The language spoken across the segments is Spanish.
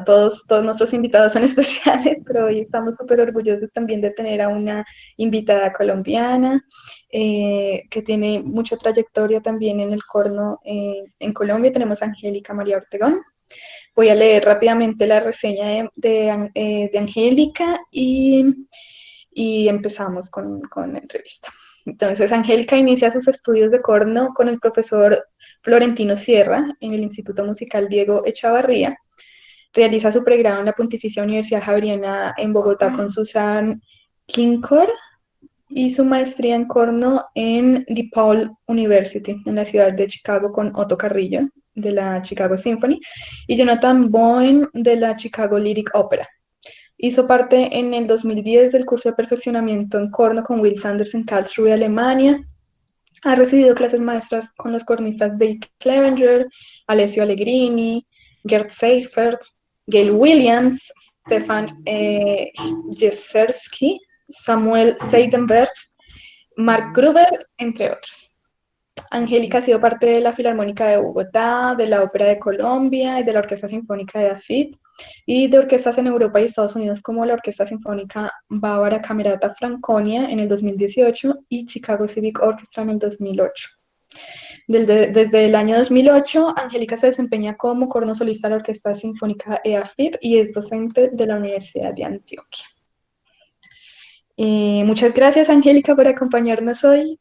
todos nuestros invitados son especiales, pero hoy estamos súper orgullosos también de tener a una invitada colombiana que tiene mucha trayectoria también en el corno en Colombia. Tenemos a Angélica María Ortegón. Voy a leer rápidamente la reseña de Angélica y empezamos con la entrevista. Entonces, Angélica inicia sus estudios de corno con el profesor Florentino Sierra en el Instituto Musical Diego Echavarría. Realiza su pregrado en la Pontificia Universidad Javeriana en Bogotá con Susan Kinkor y su maestría en corno en DePaul University, en la ciudad de Chicago, con Otto Carrillo, de la Chicago Symphony, y Jonathan Boyne, de la Chicago Lyric Opera. Hizo parte en el 2010 del curso de perfeccionamiento en corno con Will Sanders en Karlsruhe, Alemania. Ha recibido clases maestras con los cornistas Dave Clevenger, Alessio Allegrini, Gerd Seifert, Gail Williams, Stefan Jeserski, Samuel Seidenberg, Mark Gruber, entre otros. Angélica ha sido parte de la Filarmónica de Bogotá, de la Ópera de Colombia y de la Orquesta Sinfónica de Dafit, y de orquestas en Europa y Estados Unidos como la Orquesta Sinfónica Bávara Camerata Franconia en el 2018 y Chicago Civic Orchestra en el 2008. Desde el año 2008, Angélica se desempeña como corno solista de la Orquesta Sinfónica EAFIT y es docente de la Universidad de Antioquia. Muchas gracias, Angélica, por acompañarnos hoy.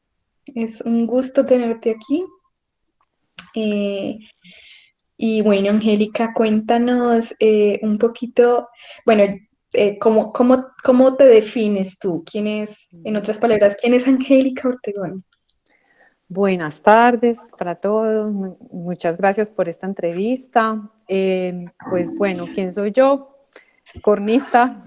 Es un gusto tenerte aquí. Eh, y bueno, Angélica, cuéntanos un poquito, bueno, ¿cómo te defines tú? ¿Quién es, en otras palabras, quién es Angélica Ortegón? Buenas tardes para todos, muchas gracias por esta entrevista. Pues bueno, ¿quién soy yo? Cornista,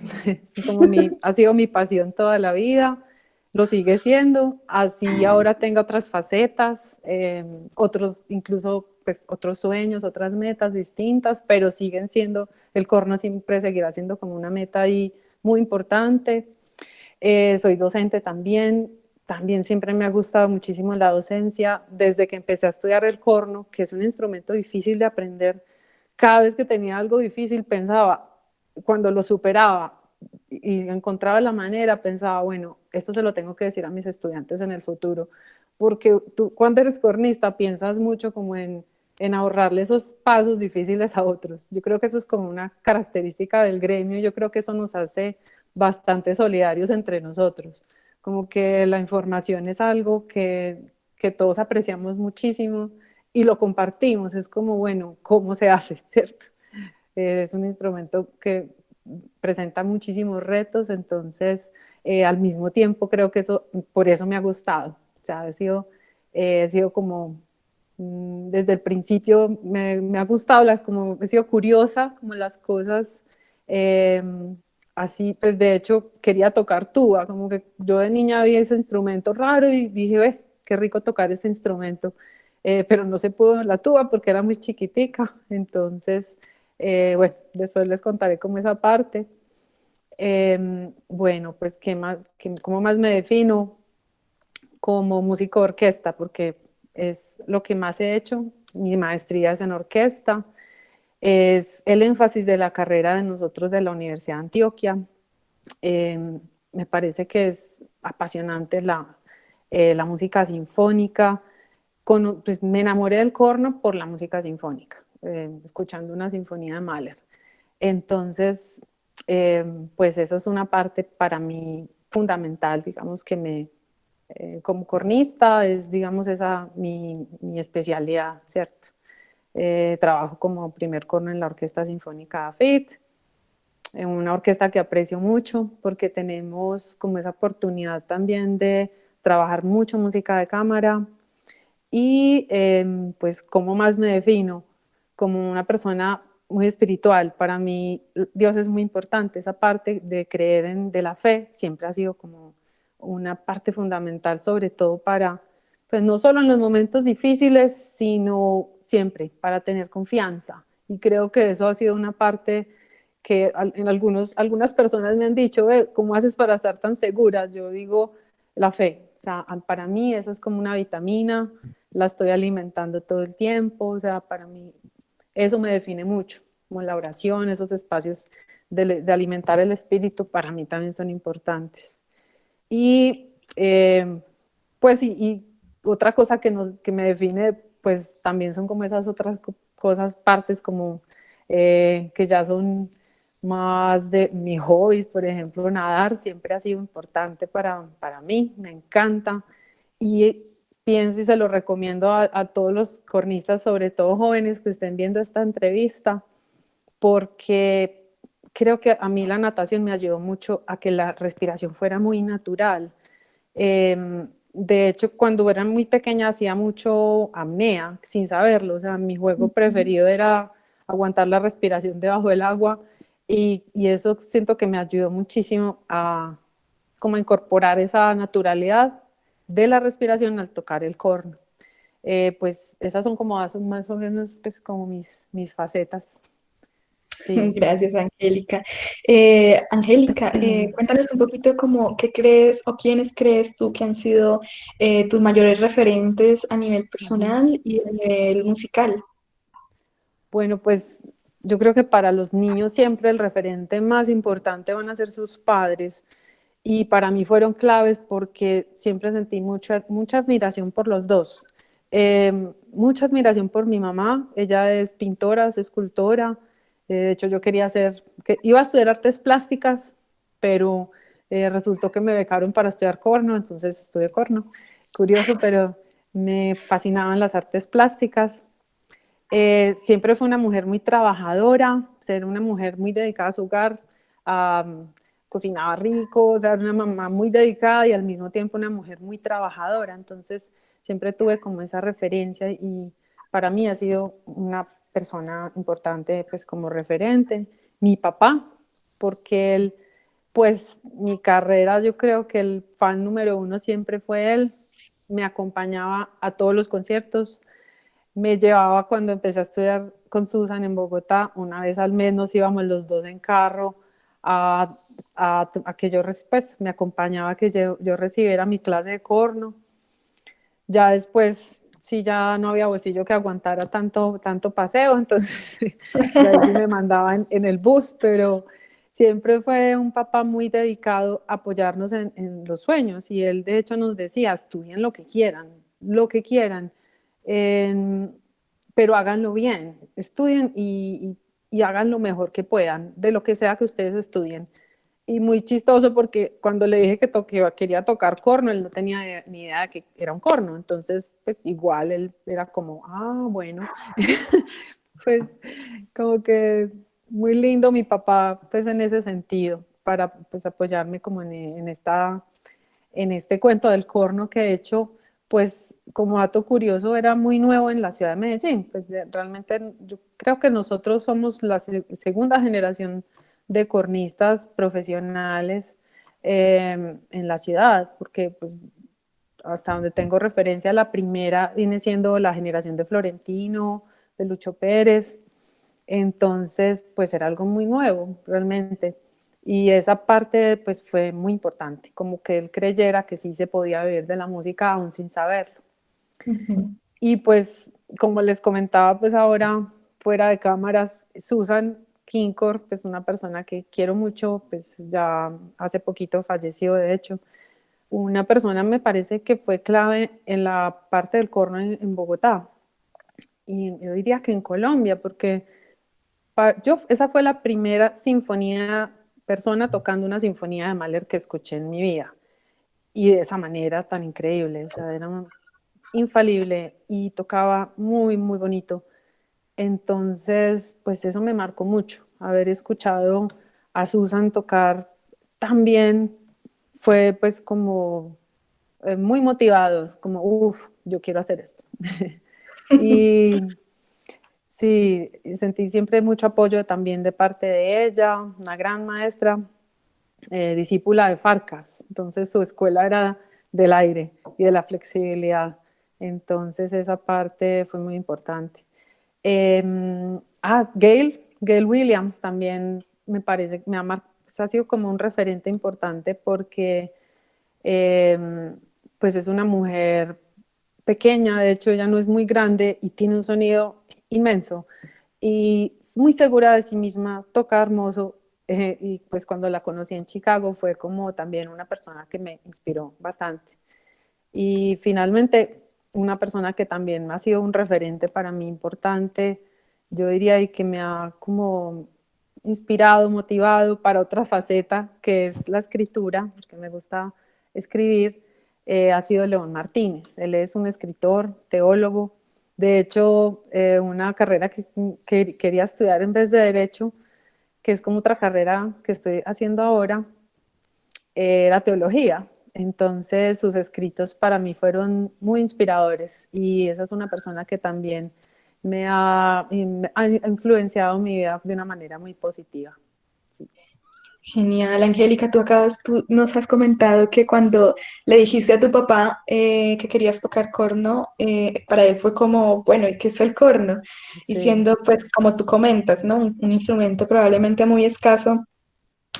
ha sido mi pasión toda la vida, lo sigue siendo, así ahora tengo otras facetas, incluso pues, otros sueños, otras metas distintas, pero siguen siendo, el corno siempre seguirá siendo como una meta ahí muy importante. Soy docente también siempre me ha gustado muchísimo la docencia, desde que empecé a estudiar el corno, que es un instrumento difícil de aprender. Cada vez que tenía algo difícil pensaba, cuando lo superaba y encontraba la manera, pensaba, bueno, esto se lo tengo que decir a mis estudiantes en el futuro, porque tú cuando eres cornista piensas mucho como en ahorrarle esos pasos difíciles a otros. Yo creo que eso es como una característica del gremio, yo creo que eso nos hace bastante solidarios entre nosotros, como que la información es algo que todos apreciamos muchísimo y lo compartimos, es como, bueno, ¿cómo se hace? ¿Cierto? Es un instrumento que presenta muchísimos retos, entonces al mismo tiempo creo que por eso me ha gustado, o sea, he sido como, desde el principio me ha gustado, como he sido curiosa, como las cosas, así, pues de hecho quería tocar tuba, como que yo de niña vi ese instrumento raro y dije, ve, qué rico tocar ese instrumento, pero no se pudo la tuba porque era muy chiquitica, entonces, bueno, después les contaré cómo esa parte. Bueno, pues, ¿cómo más me defino? Como músico de orquesta, porque es lo que más he hecho. Mi maestría es en orquesta. Es el énfasis de la carrera de nosotros de la Universidad de Antioquia. Me parece que es apasionante la música sinfónica. Pues me enamoré del corno por la música sinfónica, escuchando una sinfonía de Mahler. Entonces, pues eso es una parte para mí fundamental, digamos que como cornista es, digamos, esa mi especialidad, ¿cierto? Trabajo como primer corno en la Orquesta Sinfónica AFIT, en una orquesta que aprecio mucho porque tenemos como esa oportunidad también de trabajar mucho música de cámara y pues cómo más me defino como una persona muy espiritual. Para mí Dios es muy importante, esa parte de creer de la fe siempre ha sido como una parte fundamental, sobre todo para, pues no solo en los momentos difíciles, sino siempre para tener confianza. Y creo que eso ha sido una parte que algunas personas me han dicho, ¿cómo haces para estar tan segura? Yo digo, la fe. O sea, para mí eso es como una vitamina, la estoy alimentando todo el tiempo, o sea, para mí eso me define mucho. como la oración, esos espacios de alimentar el espíritu, para mí también son importantes. Y pues y otra cosa que me define, pues también son como esas otras cosas, partes como que ya son más de mis hobbies, por ejemplo, nadar siempre ha sido importante para mí, me encanta. Y pienso y se lo recomiendo a todos los cornistas, sobre todo jóvenes que estén viendo esta entrevista, porque creo que a mí la natación me ayudó mucho a que la respiración fuera muy natural. De hecho, cuando era muy pequeña hacía mucho apnea sin saberlo. O sea, mi juego preferido era aguantar la respiración debajo del agua y eso siento que me ayudó muchísimo a como a incorporar esa naturalidad de la respiración al tocar el corno. Pues esas son como más o menos pues como mis facetas. Sí. Gracias, Angélica. Angélica, cuéntanos un poquito como qué crees o quiénes crees tú que han sido tus mayores referentes a nivel Ujú. personal y a nivel musical. Bueno, pues yo creo que para los niños siempre el referente más importante van a ser sus padres y para mí fueron claves porque siempre sentí mucha admiración por los dos. Mucha admiración por mi mamá, ella es pintora, es escultora, de hecho yo quería iba a estudiar artes plásticas, pero resultó que me becaron para estudiar corno, entonces estudié corno, curioso, pero me fascinaban las artes plásticas. Siempre fue una mujer muy trabajadora, ser una mujer muy dedicada a su hogar, cocinaba rico, o sea, una mamá muy dedicada y al mismo tiempo una mujer muy trabajadora. Entonces, siempre tuve como esa referencia y para mí ha sido una persona importante, pues como referente. Mi papá, porque él, pues mi carrera, yo creo que el fan número uno siempre fue él. Me acompañaba a todos los conciertos, me llevaba cuando empecé a estudiar con Susan en Bogotá, una vez al mes nos íbamos los dos en carro a que yo pues, me acompañaba a que yo recibiera mi clase de corno. Ya después, sí, ya no había bolsillo que aguantara tanto paseo, entonces ya ahí sí me mandaba en el bus, pero siempre fue un papá muy dedicado a apoyarnos en los sueños y él de hecho nos decía, estudien lo que quieran, en- pero háganlo bien, estudien y hagan lo mejor que puedan, de lo que sea que ustedes estudien. Y muy chistoso porque cuando le dije que quería tocar corno, él no tenía ni idea de que era un corno. Entonces, pues igual él era como, ah, bueno, pues como que muy lindo mi papá, pues en ese sentido, para pues apoyarme como en este cuento del corno que de hecho, pues como dato curioso, era muy nuevo en la ciudad de Medellín. Pues realmente yo creo que nosotros somos la segunda generación de cornistas profesionales en la ciudad, porque pues hasta donde tengo referencia, la primera viene siendo la generación de Florentino, de Lucho Pérez, entonces pues era algo muy nuevo realmente. Y esa parte pues fue muy importante, como que él creyera que sí se podía vivir de la música aún sin saberlo. Ujú. Y pues, como les comentaba, pues ahora fuera de cámaras, Susan Kinkor, pues una persona que quiero mucho, pues ya hace poquito falleció, de hecho, una persona me parece que fue clave en la parte del corno en Bogotá. Y yo diría que en Colombia, porque esa fue la primera persona tocando una sinfonía de Mahler que escuché en mi vida. Y de esa manera tan increíble, o sea, era infalible y tocaba muy, muy bonito. Entonces, pues eso me marcó mucho. Haber escuchado a Susan tocar tan bien fue pues como muy motivador, como, uff, yo quiero hacer esto. Y sí, sentí siempre mucho apoyo también de parte de ella, una gran maestra, discípula de Farcas. Entonces su escuela era del aire y de la flexibilidad. Entonces esa parte fue muy importante. Gail Williams también me parece, pues, ha sido como un referente importante porque pues es una mujer pequeña, de hecho ella no es muy grande y tiene un sonido inmenso. y es muy segura de sí misma, toca hermoso. Y pues cuando la conocí en Chicago fue como también una persona que me inspiró bastante. Y finalmente, una persona que también ha sido un referente para mí importante, yo diría, y que me ha como inspirado, motivado para otra faceta, que es la escritura, porque me gusta escribir, ha sido León Martínez. Él es un escritor, teólogo. De hecho, una carrera que quería estudiar en vez de Derecho, que es como otra carrera que estoy haciendo ahora, era teología. Entonces sus escritos para mí fueron muy inspiradores y esa es una persona que también me ha influenciado mi vida de una manera muy positiva. Sí. Genial, Angélica, tú nos has comentado que cuando le dijiste a tu papá que querías tocar corno, para él fue como, bueno, ¿y qué es el corno? Y Sí. siendo, pues, como tú comentas, ¿no? Un instrumento probablemente muy escaso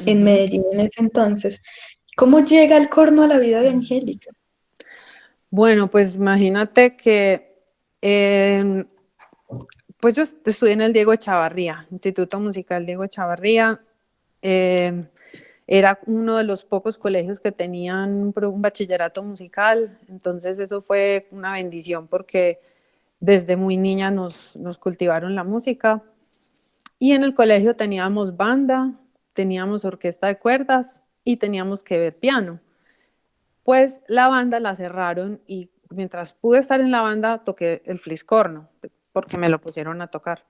en Ujú. Medellín en ese entonces. ¿Cómo llega el corno a la vida de Angélica? Bueno, pues imagínate que eh, pues yo estudié en el Diego Echavarría, Instituto Musical Diego Echavarría. eh, Era uno de los pocos colegios que tenían un bachillerato musical, entonces eso fue una bendición porque desde muy niña nos cultivaron la música y en el colegio teníamos banda, teníamos orquesta de cuerdas y teníamos que ver piano. Pues la banda la cerraron y mientras pude estar en la banda toqué el fliscorno porque me lo pusieron a tocar.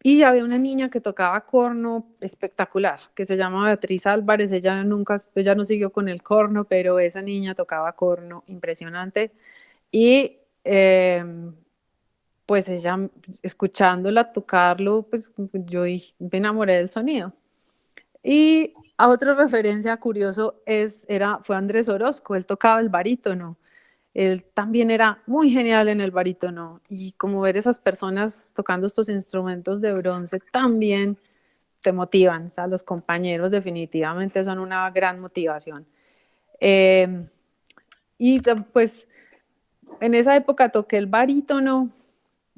Y había una niña que tocaba corno espectacular, que se llama Beatriz Álvarez. Ella no siguió con el corno, pero esa niña tocaba corno impresionante. Y pues ella, escuchándola tocarlo, pues yo me enamoré del sonido. Y a otra referencia curioso fue Andrés Orozco, él tocaba el barítono. Él también era muy genial en el barítono y como ver esas personas tocando estos instrumentos de bronce también te motivan, o sea, los compañeros definitivamente son una gran motivación. Eh, y pues en esa época toqué el barítono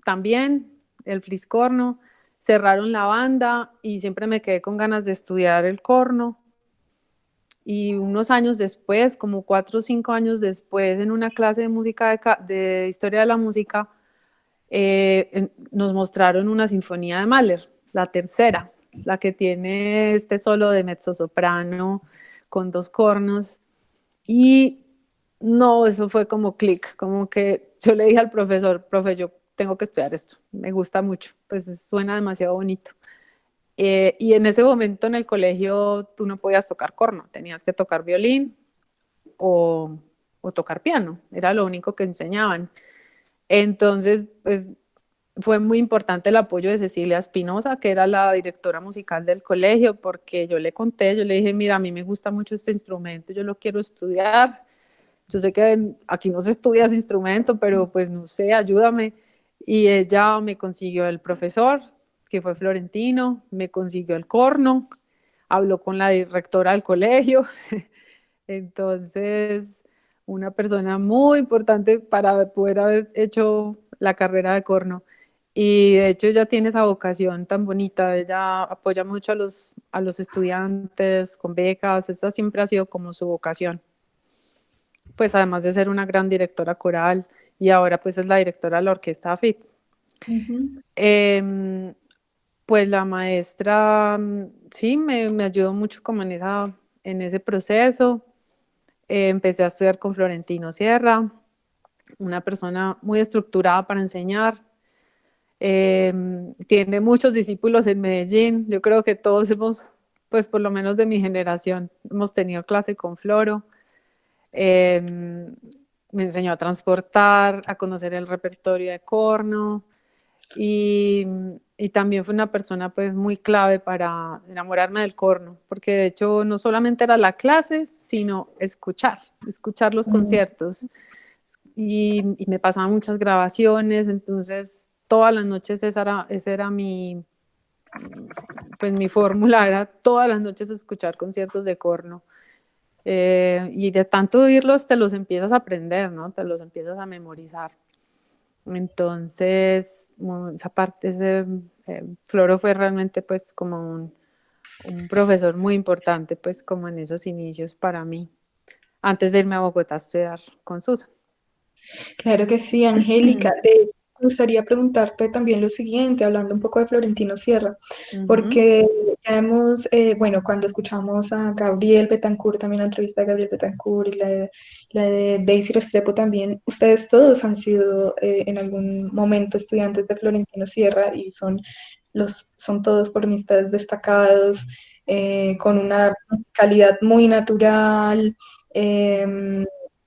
también, el fliscorno, cerraron la banda y siempre me quedé con ganas de estudiar el corno. Y unos años después, como 4 o 5 años después, en una clase de música de historia de la música, nos mostraron una sinfonía de Mahler, la tercera, la que tiene este solo de mezzosoprano con 2 cornos. Y no, eso fue como clic, como que yo le dije al profesor, profe, yo tengo que estudiar esto, me gusta mucho, pues suena demasiado bonito. Y en ese momento en el colegio tú no podías tocar corno, tenías que tocar violín o, o tocar piano, era lo único que enseñaban. Entonces, pues fue muy importante el apoyo de Cecilia Espinosa, que era la directora musical del colegio, porque yo le conté, yo le dije, mira, a mí me gusta mucho este instrumento, yo lo quiero estudiar. Yo sé que aquí no se estudia ese instrumento, pero pues no sé, ayúdame. Y ella me consiguió el profesor, que fue Florentino, me consiguió el corno, habló con la directora del colegio. Entonces, una persona muy importante para poder haber hecho la carrera de corno. Y de hecho ella tiene esa vocación tan bonita, ella apoya mucho a los estudiantes con becas, esa siempre ha sido como su vocación. Pues además de ser una gran directora coral y ahora pues es la directora de la orquesta AFIT. Ujú. Eh, pues la maestra sí me ayudó mucho como en ese proceso. Empecé a estudiar con Florentino Sierra, una persona muy estructurada para enseñar. Tiene muchos discípulos en Medellín. Yo creo que todos hemos, pues por lo menos de mi generación, hemos tenido clase con Floro. Eh, Me enseñó a transportar, a conocer el repertorio de corno y, y también fue una persona pues muy clave para enamorarme del corno, porque de hecho no solamente era la clase, sino escuchar los Mm. conciertos y me pasaban muchas grabaciones, entonces todas las noches esa era pues mi fórmula, era todas las noches escuchar conciertos de corno. Y de tanto oírlos te los empiezas a aprender, ¿no? Te los empiezas a memorizar. Entonces, esa parte, Floro fue realmente pues como un profesor muy importante pues como en esos inicios para mí, antes de irme a Bogotá a estudiar con Susan. Claro que sí, Angélica. De hecho, me gustaría preguntarte también lo siguiente, hablando un poco de Florentino Sierra, Ujú, porque ya hemos, bueno, cuando escuchamos a Gabriel Betancourt, también la entrevista de Gabriel Betancourt y la de Daisy Restrepo también, ustedes todos han sido en algún momento estudiantes de Florentino Sierra y son todos cronistas destacados, con una calidad muy natural. em,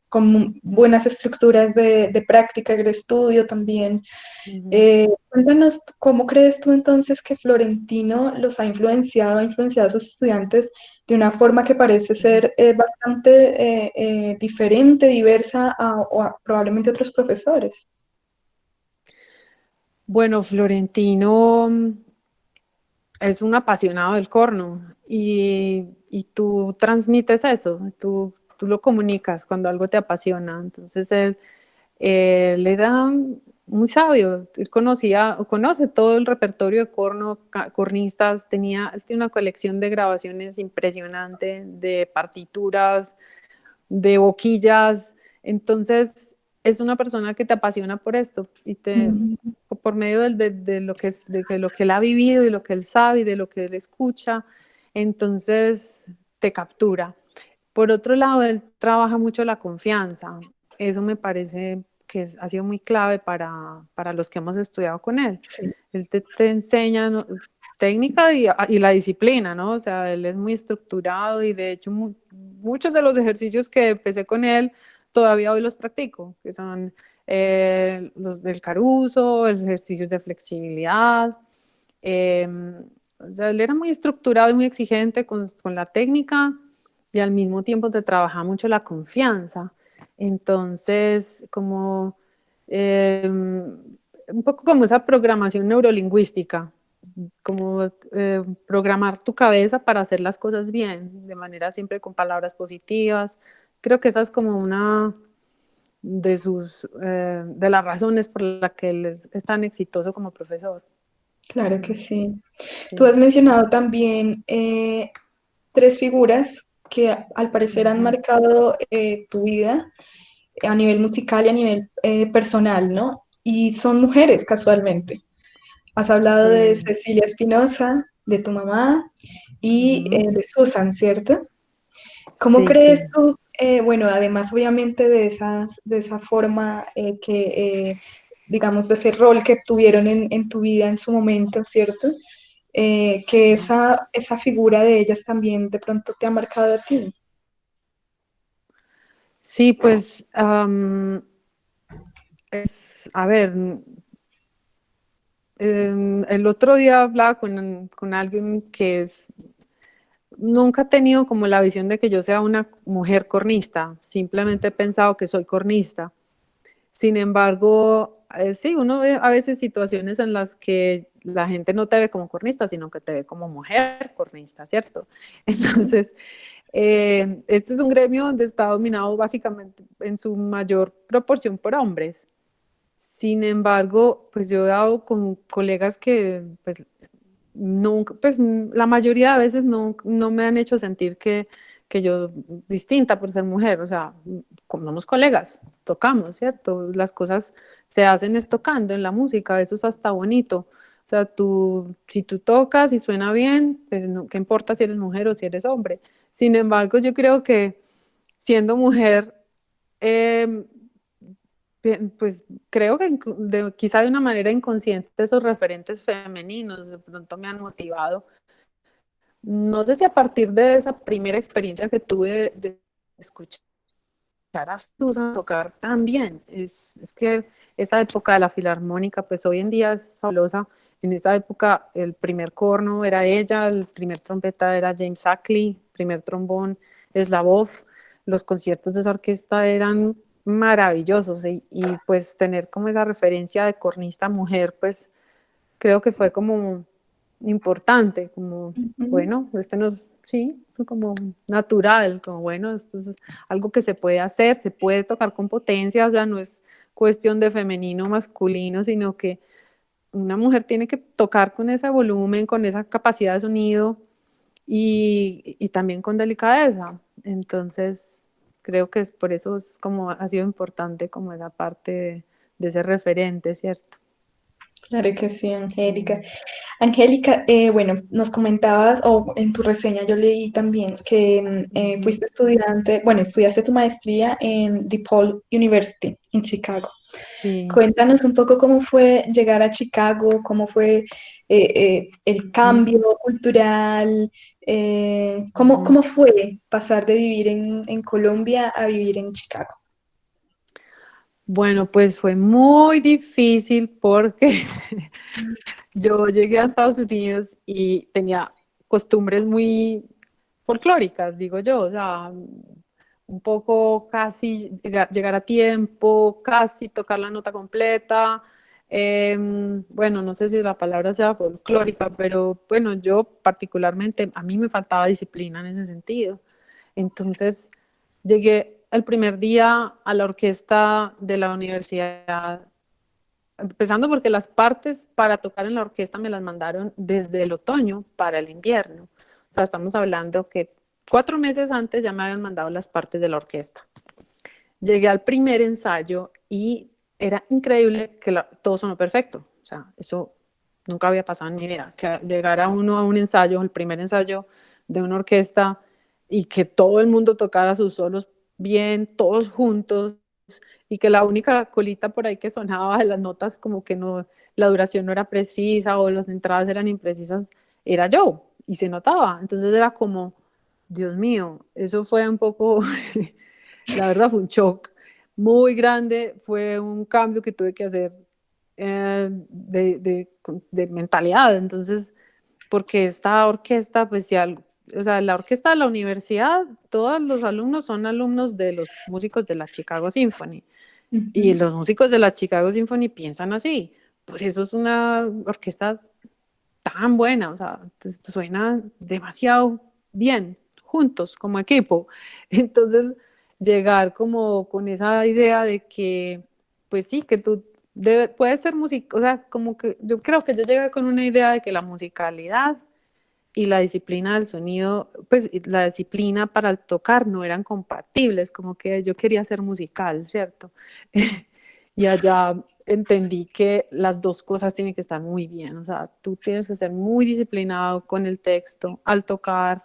con buenas estructuras de práctica y de estudio también. ujú. Cuéntanos, ¿cómo crees tú entonces que Florentino los ha influenciado a sus estudiantes de una forma que parece ser bastante diferente, diversa probablemente otros profesores? Bueno, Florentino es un apasionado del corno y tú transmites eso, tú lo comunicas cuando algo te apasiona. Entonces él era muy sabio, él conoce todo el repertorio de corno, cornistas, él tiene una colección de grabaciones impresionante, de partituras, de boquillas. Entonces es una persona que te apasiona por esto y Ujú. por medio de lo que de lo que él ha vivido y lo que él sabe y de lo que él escucha, entonces te captura. Por otro lado, él trabaja mucho la confianza. Eso me parece que ha sido muy clave para los que hemos estudiado con él. Sí. Él te enseña, ¿no?, técnica y la disciplina, ¿no? O sea, él es muy estructurado y de hecho muchos de los ejercicios que empecé con él todavía hoy los practico, que son los del Caruso, ejercicios de flexibilidad. Eh, o sea, él era muy estructurado y muy exigente con la técnica y al mismo tiempo te trabaja mucho la confianza. Entonces, como un poco como esa programación neurolingüística, como programar tu cabeza para hacer las cosas bien, de manera siempre con palabras positivas. Creo que esa es como una de las razones por las que él es tan exitoso como profesor. Claro que sí. Tú Sí. has mencionado también tres figuras que al parecer han Ujú. marcado tu vida a nivel musical y a nivel personal, ¿no? Y son mujeres casualmente. Has hablado de Sí. Cecilia Espinosa, de tu mamá y Ujú. de Susan, ¿cierto? ¿Cómo Sí, sí. crees tú, bueno, además obviamente de esa forma digamos, de ese rol que tuvieron en tu vida en su momento, ¿cierto? Que esa figura de ellas también de pronto te ha marcado a ti. Sí, pues, a ver, el otro día hablaba con alguien que nunca he tenido como la visión de que yo sea una mujer cornista, simplemente he pensado que soy cornista. Sin embargo, sí, uno ve a veces situaciones en las que la gente no te ve como cornista, sino que te ve como mujer cornista, ¿cierto? Entonces, este es un gremio donde está dominado básicamente en su mayor proporción por hombres. Sin embargo, pues yo he dado con colegas que pues, nunca, pues la mayoría de veces no me han hecho sentir que yo distinta por ser mujer, o sea, como somos colegas, tocamos, ¿cierto? Las cosas se hacen es tocando en la música, eso es hasta bonito. O sea, si tú tocas y suena bien, pues no, ¿qué importa si eres mujer o si eres hombre? Sin embargo, yo creo que siendo mujer, eh, pues creo que quizá de una manera inconsciente esos referentes femeninos de pronto me han motivado. No sé si a partir de esa primera experiencia que tuve de escuchar a Susan tocar tan bien, es que esa época de la filarmónica, pues hoy en día es fabulosa. En esa época el primer corno era ella, el primer trompeta era James Ackley, primer trombón Slavov, los conciertos de esa orquesta eran maravillosos y pues tener como esa referencia de cornista mujer, pues creo que fue como importante, como, Ujú. bueno, sí, fue como natural, como, bueno, esto es algo que se puede hacer, se puede tocar con potencia, o sea, no es cuestión de femenino, masculino, sino que una mujer tiene que tocar con ese volumen, con esa capacidad de sonido y también con delicadeza. Entonces, creo que es por eso es como ha sido importante como esa parte de ese referente, ¿cierto? Claro que sí, Angélica. Sí. Angélica, bueno, nos comentabas, o en tu reseña yo leí también que Ujú. fuiste estudiante, bueno, estudiaste tu maestría en DePaul University, en Chicago. Sí. Cuéntanos un poco cómo fue llegar a Chicago, cómo fue el Ujú. cambio cultural, Ujú. cómo fue pasar de vivir en Colombia a vivir en Chicago. Bueno, pues fue muy difícil porque yo llegué a Estados Unidos y tenía costumbres muy folclóricas, digo yo, o sea, un poco casi llegar a tiempo, casi tocar la nota completa. Bueno, no sé si la palabra sea folclórica, pero bueno, yo particularmente, a mí me faltaba disciplina en ese sentido. Entonces, llegué el primer día a la orquesta de la universidad, empezando porque las partes para tocar en la orquesta me las mandaron desde el otoño para el invierno. O sea, estamos hablando que 4 meses antes ya me habían mandado las partes de la orquesta. Llegué al primer ensayo y era increíble que todo sonó perfecto. O sea, eso nunca había pasado en mi vida, que llegara uno a un ensayo, el primer ensayo de una orquesta, y que todo el mundo tocara sus solos bien, todos juntos, y que la única colita por ahí que sonaba de las notas como que no, la duración no era precisa o las entradas eran imprecisas, era yo, y se notaba. Entonces era como, Dios mío, eso fue un poco, la verdad fue un shock muy grande, fue un cambio que tuve que hacer de mentalidad. Entonces, porque esta orquesta, pues si algo, o sea, la orquesta de la universidad, todos los alumnos son alumnos de los músicos de la Chicago Symphony. Y Ujú. los músicos de la Chicago Symphony piensan así. Por eso es una orquesta tan buena, o sea, pues suena demasiado bien juntos como equipo. Entonces, llegar como con esa idea de que, pues sí, que tú puedes ser músico, o sea, como que yo creo que yo llegué con una idea de que la musicalidad y la disciplina del sonido, pues la disciplina para el tocar no eran compatibles, como que yo quería ser musical, ¿cierto? Y allá entendí que las dos cosas tienen que estar muy bien, o sea, tú tienes que ser muy disciplinado con el texto al tocar,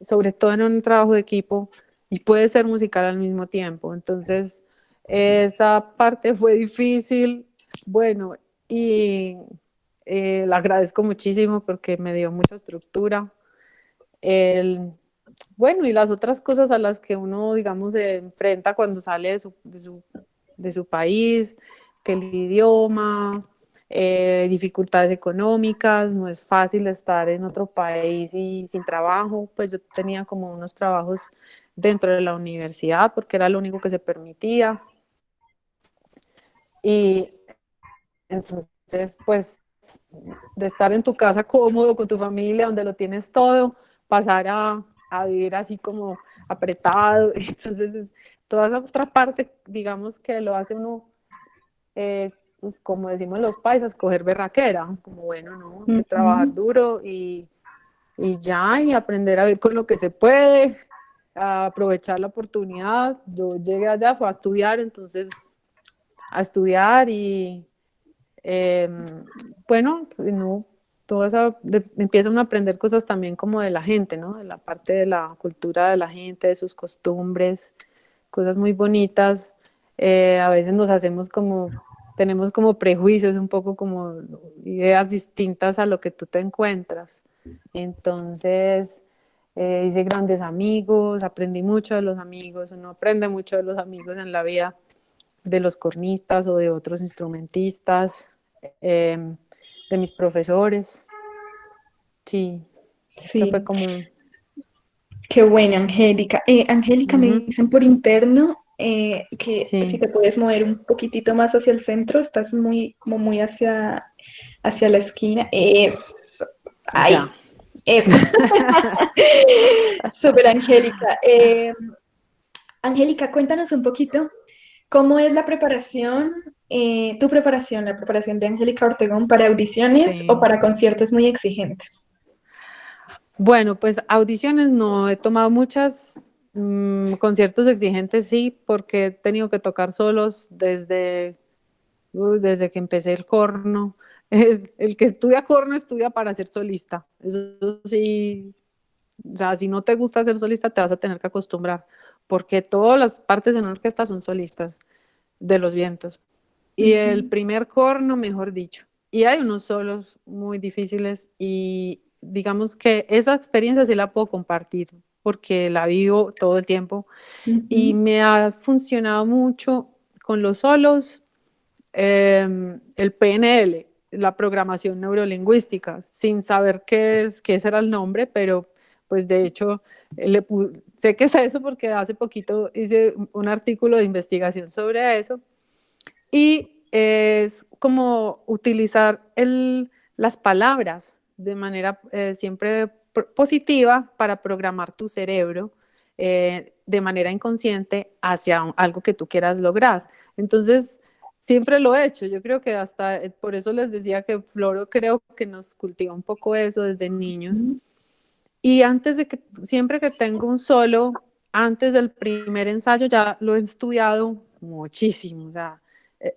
sobre todo en un trabajo de equipo, y puedes ser musical al mismo tiempo. Entonces, esa parte fue difícil, bueno, y la agradezco muchísimo porque me dio mucha estructura. El, bueno, y las otras cosas a las que uno, digamos, se enfrenta cuando sale de su país, que el idioma, dificultades económicas, no es fácil estar en otro país y sin trabajo, pues yo tenía como unos trabajos dentro de la universidad porque era lo único que se permitía y entonces pues de estar en tu casa cómodo con tu familia, donde lo tienes todo, pasar a vivir así como apretado. Entonces, toda esa otra parte, digamos que lo hace uno, pues, como decimos los paisas, coger berraquera, como bueno, no, hay que trabajar Ujú. duro y ya, y aprender a vivir con lo que se puede, a aprovechar la oportunidad. Yo llegué allá, fue a estudiar, entonces, a estudiar y eh, bueno, no, toda esa, empieza uno a aprender cosas también como de la gente, ¿no? De la parte de la cultura de la gente, de sus costumbres, cosas muy bonitas. A veces nos hacemos como, tenemos como prejuicios, un poco como ideas distintas a lo que tú te encuentras. Entonces, hice grandes amigos, aprendí mucho de los amigos, uno aprende mucho de los amigos en la vida de los cornistas o de otros instrumentistas, eh, de mis profesores. Sí, eso fue Sí, como... qué bueno, Angélica. Angélica, me Ujú, dicen por interno que si sí, te puedes mover un poquitito más hacia el centro, estás como muy hacia la esquina. Eso, ya. ahí, eso. Súper, Angélica. Angélica, cuéntanos un poquito. ¿Cómo es la preparación, tu preparación, la preparación de Angélica Ortegón para audiciones o Sí. para conciertos muy exigentes? Bueno, pues audiciones no he tomado muchas, conciertos exigentes sí, porque he tenido que tocar solos desde que empecé el corno. El que estudia corno estudia para ser solista. Eso sí, o sea, si no te gusta ser solista, te vas a tener que acostumbrar, porque todas las partes en orquesta son solistas de los vientos. Y el Ujú, primer corno, mejor dicho. Y hay unos solos muy difíciles y digamos que esa experiencia sí la puedo compartir porque la vivo todo el tiempo y ujú, me ha funcionado mucho con los solos, el PNL, la programación neurolingüística, sin saber qué ese era el nombre, pero pues de hecho sé que es eso porque hace poquito hice un artículo de investigación sobre eso y es como utilizar las palabras de manera siempre positiva para programar tu cerebro de manera inconsciente hacia algo que tú quieras lograr. Entonces, siempre lo he hecho. Yo creo que hasta por eso les decía que Floro creo que nos cultiva un poco eso desde niños. ujú. Y antes de que, siempre que tengo un solo, antes del primer ensayo ya lo he estudiado muchísimo. O sea, eh,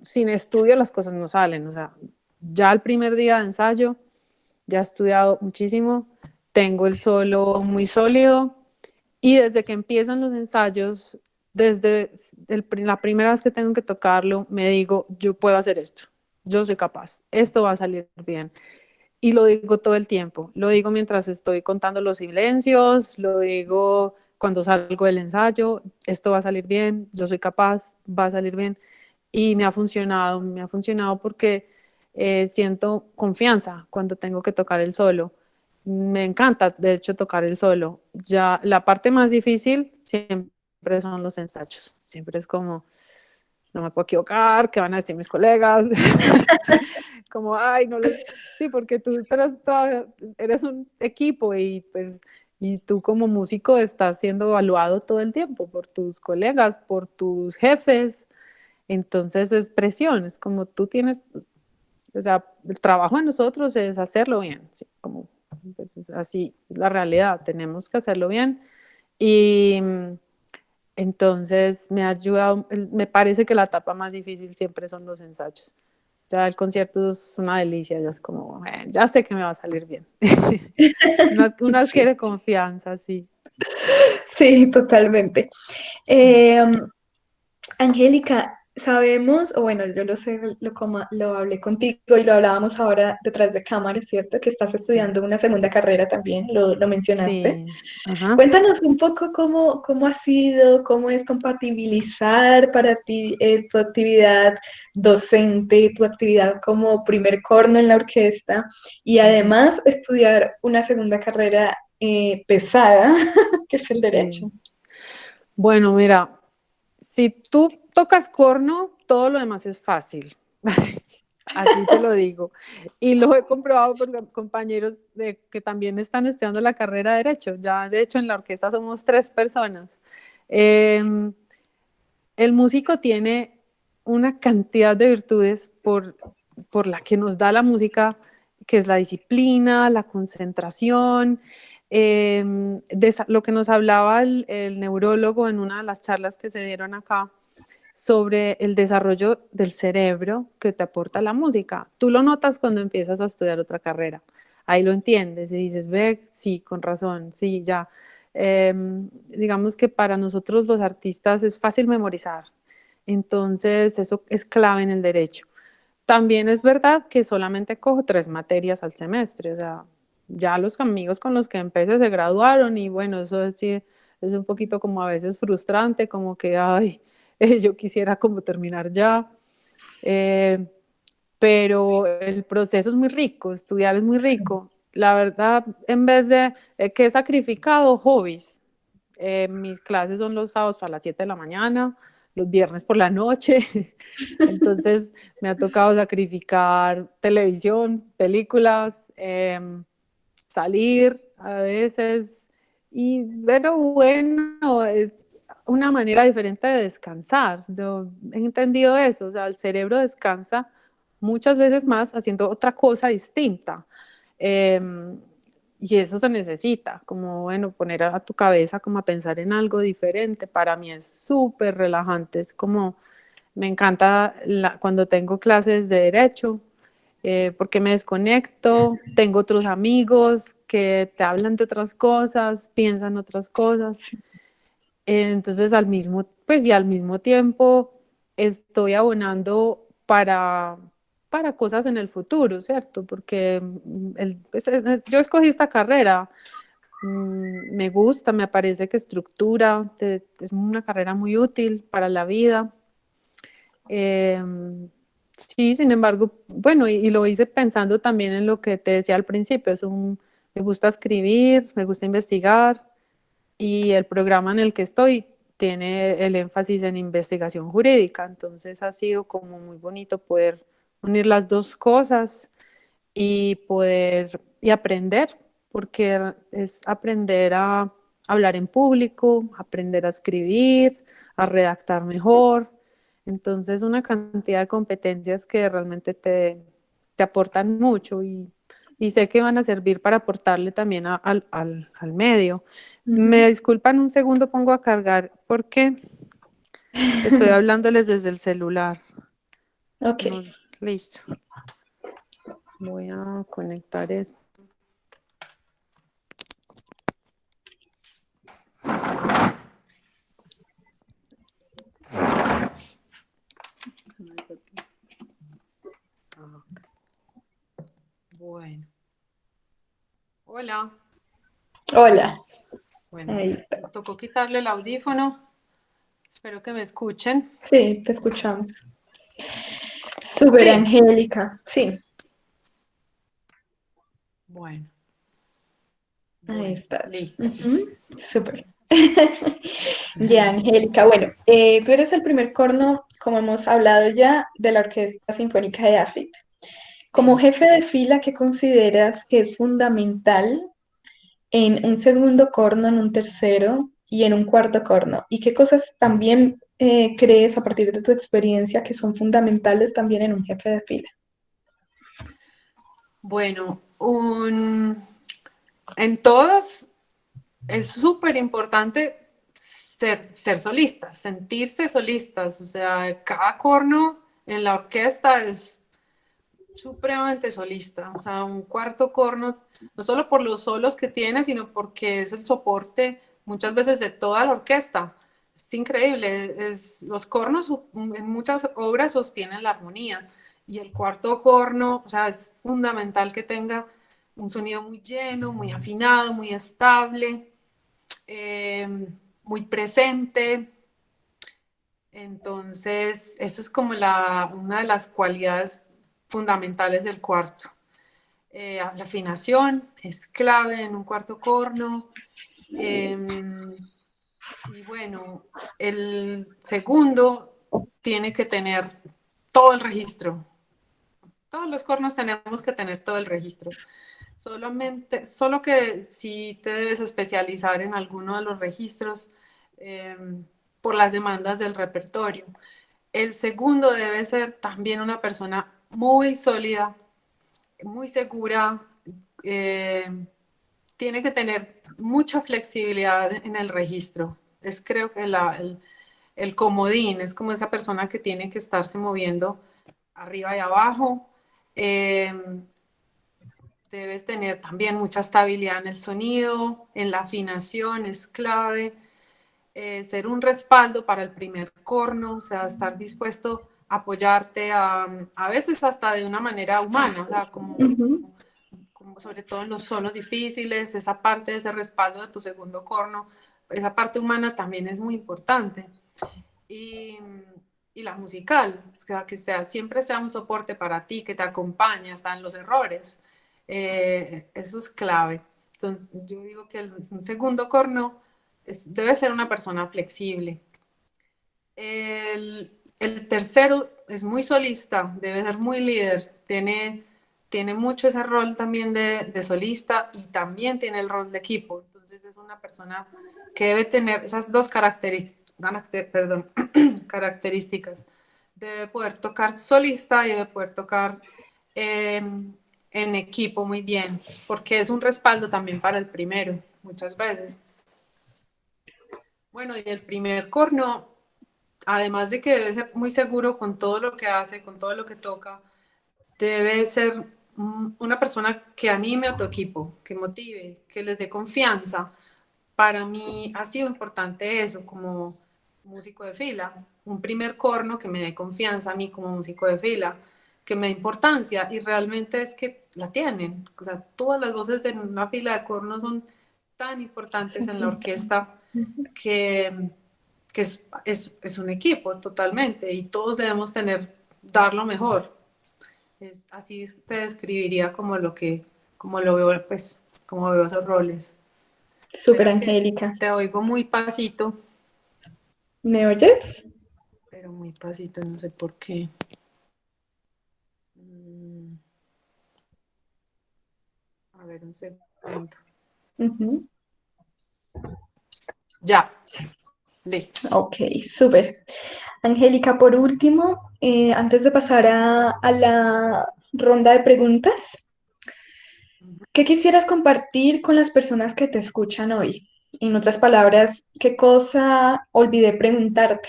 sin estudio las cosas no salen. O sea, ya el primer día de ensayo ya he estudiado muchísimo, tengo el solo muy sólido y desde que empiezan los ensayos, desde la primera vez que tengo que tocarlo, me digo, yo puedo hacer esto, yo soy capaz, esto va a salir bien. Y lo digo todo el tiempo, lo digo mientras estoy contando los silencios, lo digo cuando salgo del ensayo, esto va a salir bien, yo soy capaz, va a salir bien. Y me ha funcionado porque siento confianza cuando tengo que tocar el solo. Me encanta, de hecho, tocar el solo. Ya la parte más difícil siempre son los ensayos. Siempre es como, no me puedo equivocar, ¿qué van a decir mis colegas? Como, ay, no lo... Sí, porque tú eres un equipo y pues y tú como músico estás siendo evaluado todo el tiempo por tus colegas, por tus jefes. Entonces es presión, es como tú tienes, o sea, el trabajo de nosotros es hacerlo bien, ¿sí? Como pues es así la realidad, tenemos que hacerlo bien. Y entonces me ha ayudado, me parece que la etapa más difícil siempre son los ensayos. Ya el concierto es una delicia, ya es como, ya sé que me va a salir bien". Una Sí, adquiere confianza, sí. sí, totalmente. Eh, Angélica, sabemos, o bueno, yo lo sé, lo hablé contigo y lo hablábamos ahora detrás de cámara, ¿cierto? Que estás Sí, estudiando una segunda carrera también, lo mencionaste. sí, ajá. Cuéntanos un poco cómo ha sido, cómo es compatibilizar para ti tu actividad docente, tu actividad como primer corno en la orquesta y Ujú, además estudiar una segunda carrera pesada, que es el derecho. sí. Bueno, mira, si tú tocas corno, todo lo demás es fácil. Así te lo digo. Y lo he comprobado por compañeros que también están estudiando la carrera de Derecho. Ya, de hecho, en la orquesta somos 3 personas. Eh, el músico tiene una cantidad de virtudes por la que nos da la música, que es la disciplina, la concentración, lo que nos hablaba el neurólogo en una de las charlas que se dieron acá sobre el desarrollo del cerebro que te aporta la música. Tú lo notas cuando empiezas a estudiar otra carrera. Ahí lo entiendes y dices, ve, sí, con razón, sí, ya. Digamos que para nosotros los artistas es fácil memorizar. Entonces, eso es clave en el derecho. También es verdad que solamente cojo 3 materias al semestre, o sea, ya los amigos con los que empecé se graduaron y bueno, eso sí es un poquito como a veces frustrante, como que, ay, yo quisiera como terminar ya, eh, pero el proceso es muy rico, estudiar es muy rico. La verdad, en vez de que he sacrificado hobbies, mis clases son los sábados a las 7 de la mañana, los viernes por la noche. Entonces me ha tocado sacrificar televisión, películas, salir a veces. Y bueno, es, una manera diferente de descansar. Yo he entendido eso, o sea, el cerebro descansa muchas veces más haciendo otra cosa distinta. Eh, y eso se necesita, como, bueno, poner a tu cabeza como a pensar en algo diferente. Para mí es súper relajante, es como, me encanta cuando tengo clases de derecho, porque me desconecto, tengo otros amigos que te hablan de otras cosas, piensan otras cosas. Entonces, al mismo tiempo estoy abonando para cosas en el futuro, ¿cierto? Porque yo escogí esta carrera, me gusta, me parece que estructura, es una carrera muy útil para la vida. Eh, sí, sin embargo, bueno, y lo hice pensando también en lo que te decía al principio, me gusta escribir, me gusta investigar, y el programa en el que estoy tiene el énfasis en investigación jurídica, entonces ha sido como muy bonito poder unir las dos cosas y aprender, porque es aprender a hablar en público, aprender a escribir, a redactar mejor. Entonces, una cantidad de competencias que realmente te aportan mucho y sé que van a servir para aportarle también al medio. Me disculpan un segundo, pongo a cargar porque estoy hablándoles desde el celular. Ok. No, listo. Voy a conectar esto. Bueno. Hola. Hola. Bueno, Ahí me estamos. tocó quitarle el audífono. Espero que me escuchen. Sí, te escuchamos. Súper Sí. Angélica. Sí, Bueno, ahí bueno, estás. listo. Súper. Ya, Angélica. Bueno, tú eres el primer corno, como hemos hablado ya, de la Orquesta Sinfónica de África. Como Sí. jefe de fila, ¿qué consideras que es fundamental en un segundo corno, en un tercero y en un cuarto corno? ¿Y qué cosas también crees a partir de tu experiencia que son fundamentales también en un jefe de fila? Bueno, en todos es súper importante ser solistas, sentirse solistas. O sea, cada corno en la orquesta es supremamente solista. O sea, un cuarto corno, no solo por los solos que tiene, sino porque es el soporte muchas veces de toda la orquesta. Es increíble. Los cornos en muchas obras sostienen la armonía. Y el cuarto corno, o sea, es fundamental que tenga un sonido muy lleno, muy afinado, muy estable, muy presente. Entonces, esa es como una de las cualidades fundamentales del cuarto. La afinación es clave en un cuarto corno. Y bueno, el segundo tiene que tener todo el registro. Todos los cornos tenemos que tener todo el registro. Solo que si te debes especializar en alguno de los registros eh, por las demandas del repertorio. El segundo debe ser también una persona muy sólida, muy segura, eh, tiene que tener mucha flexibilidad en el registro. Es creo que el comodín es como esa persona que tiene que estarse moviendo arriba y abajo. Eh, Debes tener también mucha estabilidad en el sonido, en la afinación es clave. Ser un respaldo para el primer corno, o sea, estar dispuesto a apoyarte a veces hasta de una manera humana, o sea, Ujú. como sobre todo en los solos difíciles, esa parte de ese respaldo de tu segundo corno, esa parte humana también es muy importante. Y, y la musical, o sea, siempre sea un soporte para ti, que te acompañe hasta en los errores. Eso es clave. Entonces, yo digo que un segundo corno debe ser una persona flexible. El tercero es muy solista, debe ser muy líder, tiene mucho ese rol también de solista y también tiene el rol de equipo. Entonces, Entonces es una persona que debe tener esas dos características. Debe poder tocar solista y debe poder tocar en equipo muy bien, porque es un respaldo también para el primero, muchas veces. Bueno, y el primer corno, además de que debe ser muy seguro con todo lo que hace, con todo lo que toca, debe ser una persona que anime a tu equipo, que motive, que les dé confianza. Para mí ha sido importante eso como músico de fila, un primer corno que me dé confianza a mí como músico de fila, que me dé importancia, y realmente es que la tienen. O sea, todas las voces en una fila de cornos son tan importantes en la orquesta que, que es un equipo totalmente, y todos debemos dar lo mejor. Así te describiría como lo veo, pues, como veo esos roles. Súper, Espera que Angélica. te oigo muy pasito, ¿Me oyes? pero muy pasito, no sé por qué. A ver, un segundo. Ujú. Ya, listo. Ok, súper. Angélica, por último, antes de pasar a la ronda de preguntas, ¿qué quisieras compartir con las personas que te escuchan hoy? En otras palabras, ¿qué cosa olvidé preguntarte?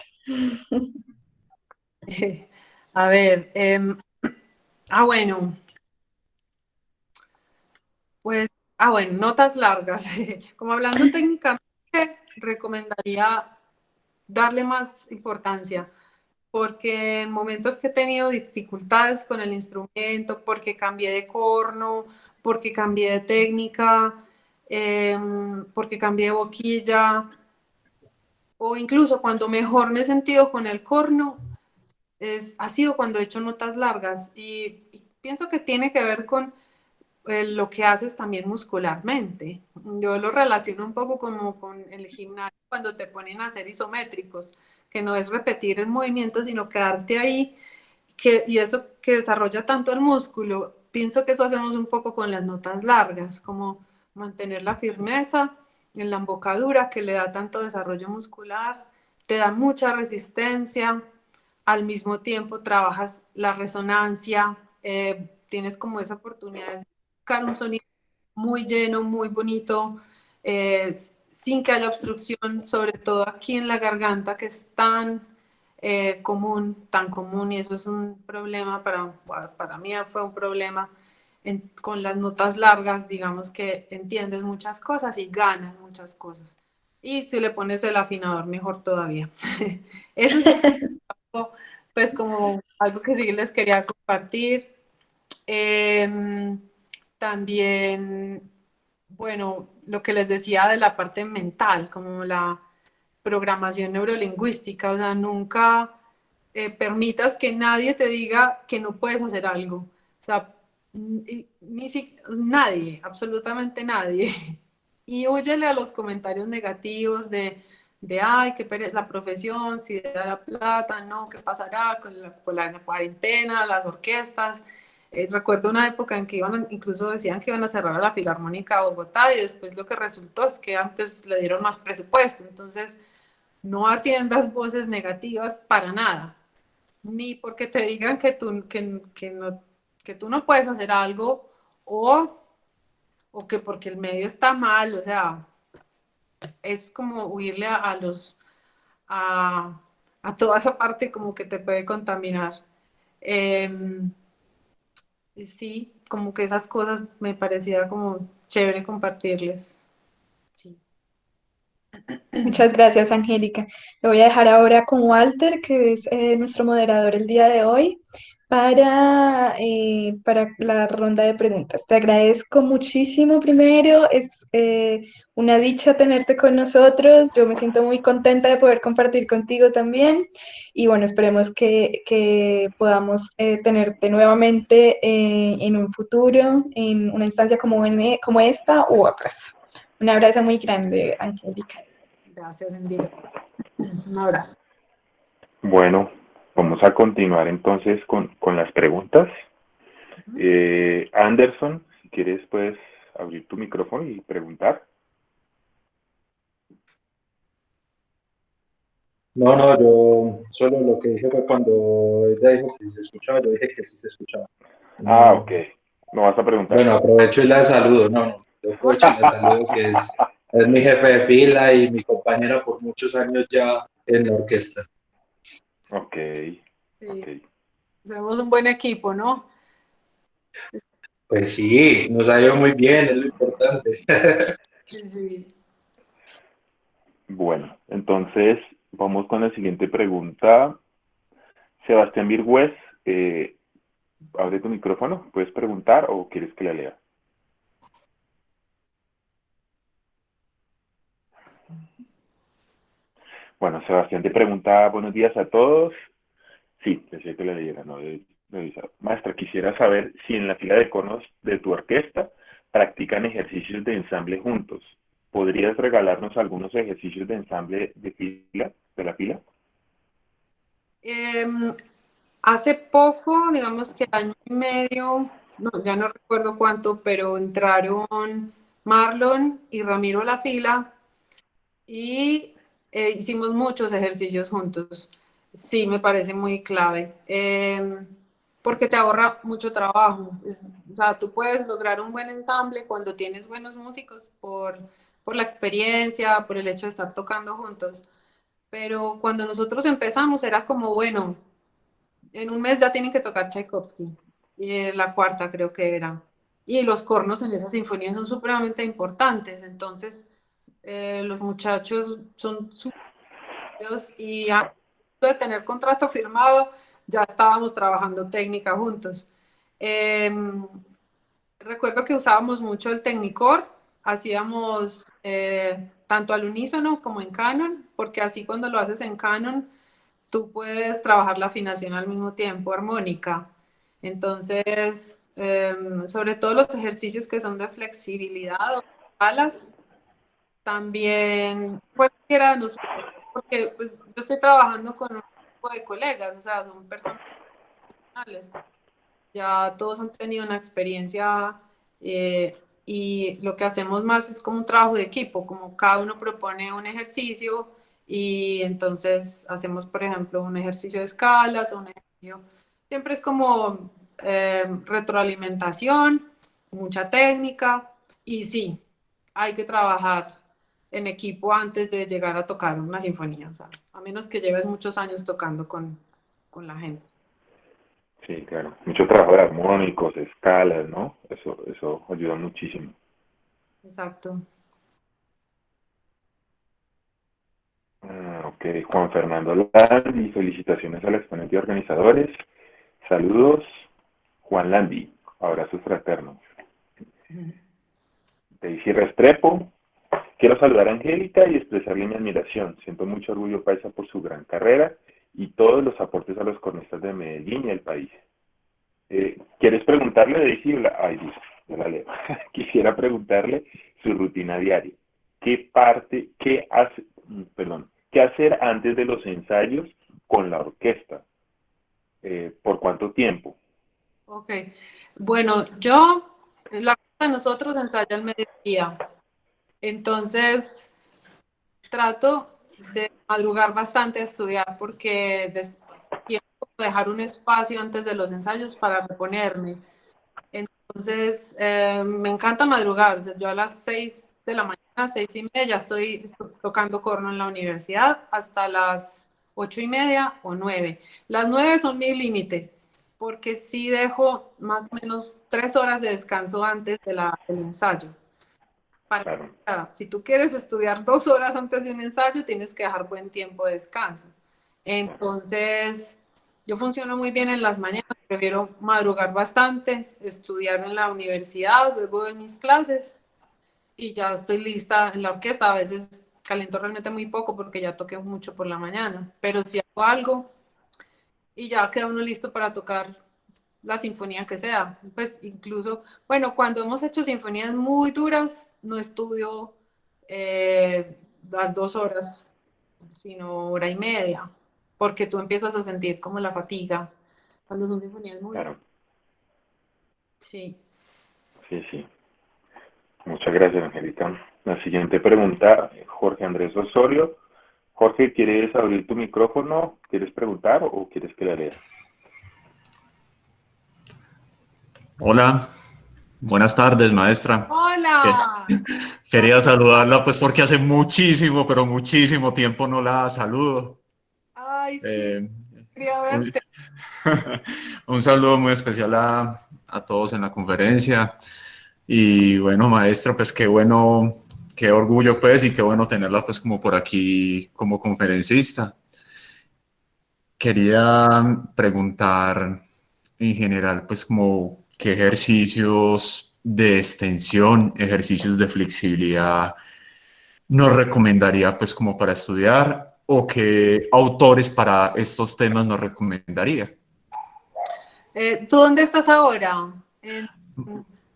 A ver, bueno, pues, bueno, notas largas. Como hablando técnicamente, recomendaría darle más importancia, porque en momentos que he tenido dificultades con el instrumento, porque cambié de corno, porque cambié de técnica, porque cambié de boquilla, o incluso cuando mejor me he sentido con el corno, ha sido cuando he hecho notas largas, y pienso que tiene que ver con lo que haces también muscularmente. Yo lo relaciono un poco como con el gimnasio cuando te ponen a hacer isométricos, que no es repetir el movimiento, sino quedarte ahí, y eso que desarrolla tanto el músculo. Pienso que eso hacemos un poco con las notas largas, como mantener la firmeza en la embocadura, que le da tanto desarrollo muscular, te da mucha resistencia, al mismo tiempo trabajas la resonancia, tienes como esa oportunidad de buscar un sonido muy lleno, muy bonito, eh, sin que haya obstrucción, sobre todo aquí en la garganta, que es tan común, y eso es un problema para mí fue un problema. Con las notas largas, digamos que entiendes muchas cosas y ganas muchas cosas. Y si le pones el afinador, mejor todavía. Eso es pues como algo que sí les quería compartir. Eh, También, bueno, lo que les decía de la parte mental, como la programación neurolingüística, o sea, nunca permitas que nadie te diga que no puedes hacer algo. O sea, nadie, absolutamente nadie. Y húyele a los comentarios negativos de ay, qué pereza la profesión, si da la plata, no, qué pasará con la cuarentena, las orquestas. Recuerdo una época en que incluso decían que iban a cerrar a la Filarmónica de Bogotá, y después lo que resultó es que antes le dieron más presupuesto. Entonces, no atiendas voces negativas para nada, ni porque te digan que tú no puedes hacer algo, o, o que porque el medio está mal. O sea, es como huirle a, a toda esa parte como que te puede contaminar. Eh, sí, como que esas cosas me parecía como chévere compartirles. Sí. Muchas gracias, Angélica. Te voy a dejar ahora con Walter, que es nuestro moderador el día de hoy, para la ronda de preguntas. Te agradezco muchísimo primero, es una dicha tenerte con nosotros. Yo me siento muy contenta de poder compartir contigo también, y bueno, esperemos que podamos tenerte nuevamente en un futuro, en una instancia como esta u otras. Un abrazo muy grande, Angélica. Gracias, Indira. Un abrazo. Bueno, vamos a continuar entonces con las preguntas. Anderson, si quieres puedes abrir tu micrófono y preguntar. No, no, yo solo lo que dije fue cuando ella dijo que sí se escuchaba, yo dije que sí se escuchaba. Ah, No, ok. No vas a preguntar. bueno, aprovecho y la saludo, no, no, yo aprovecho y la saludo que es mi jefe de fila y mi compañera por muchos años ya en la orquesta. Ok, Sí, ok. tenemos un buen equipo, ¿no? Pues sí, nos ha ido muy bien, es lo importante. Sí, sí. Bueno, entonces vamos con la siguiente pregunta. Sebastián Virgües, abre tu micrófono. ¿Puedes preguntar o quieres que la lea? Bueno, Sebastián te pregunta, buenos días a todos. Sí, decía que la leyera, no he revisado. Maestra, quisiera saber si en la fila de conos de tu orquesta practican ejercicios de ensamble juntos. ¿Podrías regalarnos algunos ejercicios de ensamble de fila, de la fila? Em, Hace poco, digamos que año y medio, no, ya no recuerdo cuánto, pero entraron Marlon y Ramiro a la fila y hicimos muchos ejercicios juntos. Sí, me parece muy clave, porque te ahorra mucho trabajo. O sea, tú puedes lograr un buen ensamble cuando tienes buenos músicos por la experiencia, por el hecho de estar tocando juntos. Pero cuando nosotros empezamos era como, bueno, en un mes ya tienen que tocar Tchaikovsky, y la cuarta creo que era. Y los cornos en esa sinfonía son supremamente importantes, entonces los muchachos son súper y antes de tener contrato firmado ya estábamos trabajando técnica juntos. Eh, Recuerdo que usábamos mucho el Technicore, hacíamos tanto al unísono como en Canon, porque así cuando lo haces en Canon tú puedes trabajar la afinación al mismo tiempo, armónica. Entonces, sobre todo los ejercicios que son de flexibilidad o alas, también cualquiera de nosotros, porque pues, yo estoy trabajando con un grupo de colegas, o sea, son personas profesionales, ya todos han tenido una experiencia y lo que hacemos más es como un trabajo de equipo, como cada uno propone un ejercicio y entonces hacemos, por ejemplo, un ejercicio de escalas o un ejercicio, siempre es como retroalimentación, mucha técnica y sí, hay que trabajar en equipo antes de llegar a tocar una sinfonía, o sea, a menos que lleves muchos años tocando con la gente. Sí, claro. Mucho trabajo de armónicos, escalas, ¿no? Eso ayuda muchísimo. Exacto. Ah, ok, Juan Fernando Landi, felicitaciones al exponente y organizadores. Saludos, Juan Landi, abrazos fraternos. Daisy Restrepo, quiero saludar a Angélica y expresarle mi admiración. Siento mucho orgullo paisa por su gran carrera y todos los aportes a los cornistas de Medellín y el país. ¿Quieres preguntarle, Daisy? Ay, Dios, yo la leo. Quisiera preguntarle su rutina diaria. ¿Qué hacer antes de los ensayos con la orquesta? ¿Por cuánto tiempo? Ok, bueno, la cosa de nosotros ensaya al mediodía, entonces trato de madrugar bastante a estudiar porque quiero dejar un espacio antes de los ensayos para reponerme. Entonces, me encanta madrugar. O sea, yo a las 6 de la mañana, 6:30, ya estoy tocando corno en la universidad hasta las 8:30 o 9. Las 9 son mi límite, porque sí dejo más o menos 3 horas de descanso antes del ensayo. Claro, Si tú quieres estudiar 2 horas antes de un ensayo, tienes que dejar buen tiempo de descanso. Entonces, yo funciono muy bien en las mañanas, prefiero madrugar bastante, estudiar en la universidad, luego de mis clases y ya estoy lista en la orquesta. A veces caliento realmente muy poco porque ya toqué mucho por la mañana, pero si hago algo y ya queda uno listo para tocar la sinfonía que sea. Pues incluso, bueno, cuando hemos hecho sinfonías muy duras, no estudio las 2 horas, sino hora y media, porque tú empiezas a sentir como la fatiga cuando son sinfonías muy... claro. Sí. Sí, sí. Muchas gracias, Angélica. La siguiente pregunta, Jorge Andrés Osorio. Jorge, ¿quieres abrir tu micrófono? ¿Quieres preguntar o quieres que la lea? Hola, buenas tardes, maestra. Que- Hola. Quería saludarla pues porque hace muchísimo, pero muchísimo tiempo no la saludo. Ay, sí, Eh, quería un, verte. un saludo muy especial a todos en la conferencia. Y bueno, maestra, pues qué bueno, qué orgullo pues y qué bueno tenerla pues como por aquí como conferencista. Quería preguntar en general, pues como qué ejercicios de extensión, ejercicios de flexibilidad nos recomendaría pues como para estudiar o qué autores para estos temas nos recomendaría. ¿Tú dónde estás ahora? En